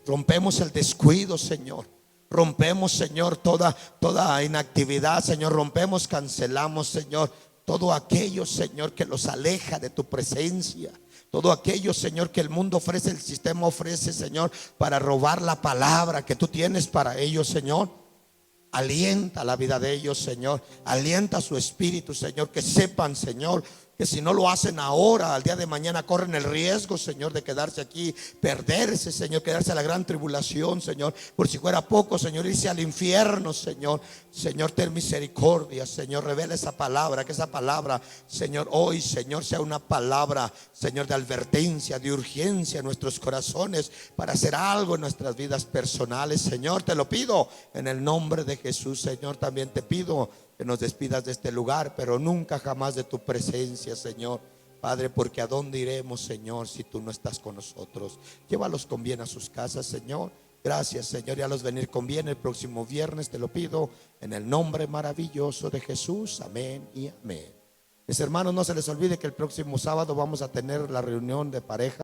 Rompemos el descuido, Señor. Rompemos, Señor, toda inactividad, Señor. Rompemos, cancelamos, Señor, todo aquello, Señor, que los aleja de tu presencia. Todo aquello, Señor, que el mundo ofrece, el sistema ofrece, Señor, para robar la palabra que tú tienes para ellos, Señor. Alienta la vida de ellos, Señor. Alienta su espíritu, Señor. Que sepan, Señor, que si no lo hacen ahora, al día de mañana corren el riesgo, Señor, de quedarse aquí, perderse, Señor, quedarse a la gran tribulación, Señor, por si fuera poco, Señor, irse al infierno, Señor. Señor, ten misericordia, Señor, revela esa palabra, que esa palabra, Señor, hoy, Señor, sea una palabra, Señor, de advertencia, de urgencia en nuestros corazones para hacer algo en nuestras vidas personales. Señor, te lo pido en el nombre de Jesús. Señor, también te pido que nos despidas de este lugar, pero nunca jamás de tu presencia, Señor. Padre, porque a dónde iremos, Señor, si tú no estás con nosotros. Llévalos con bien a sus casas, Señor. Gracias, Señor, y a los venir con bien el próximo viernes, te lo pido en el nombre maravilloso de Jesús. Amén y amén. Mis hermanos, no se les olvide que el próximo sábado vamos a tener la reunión de pareja.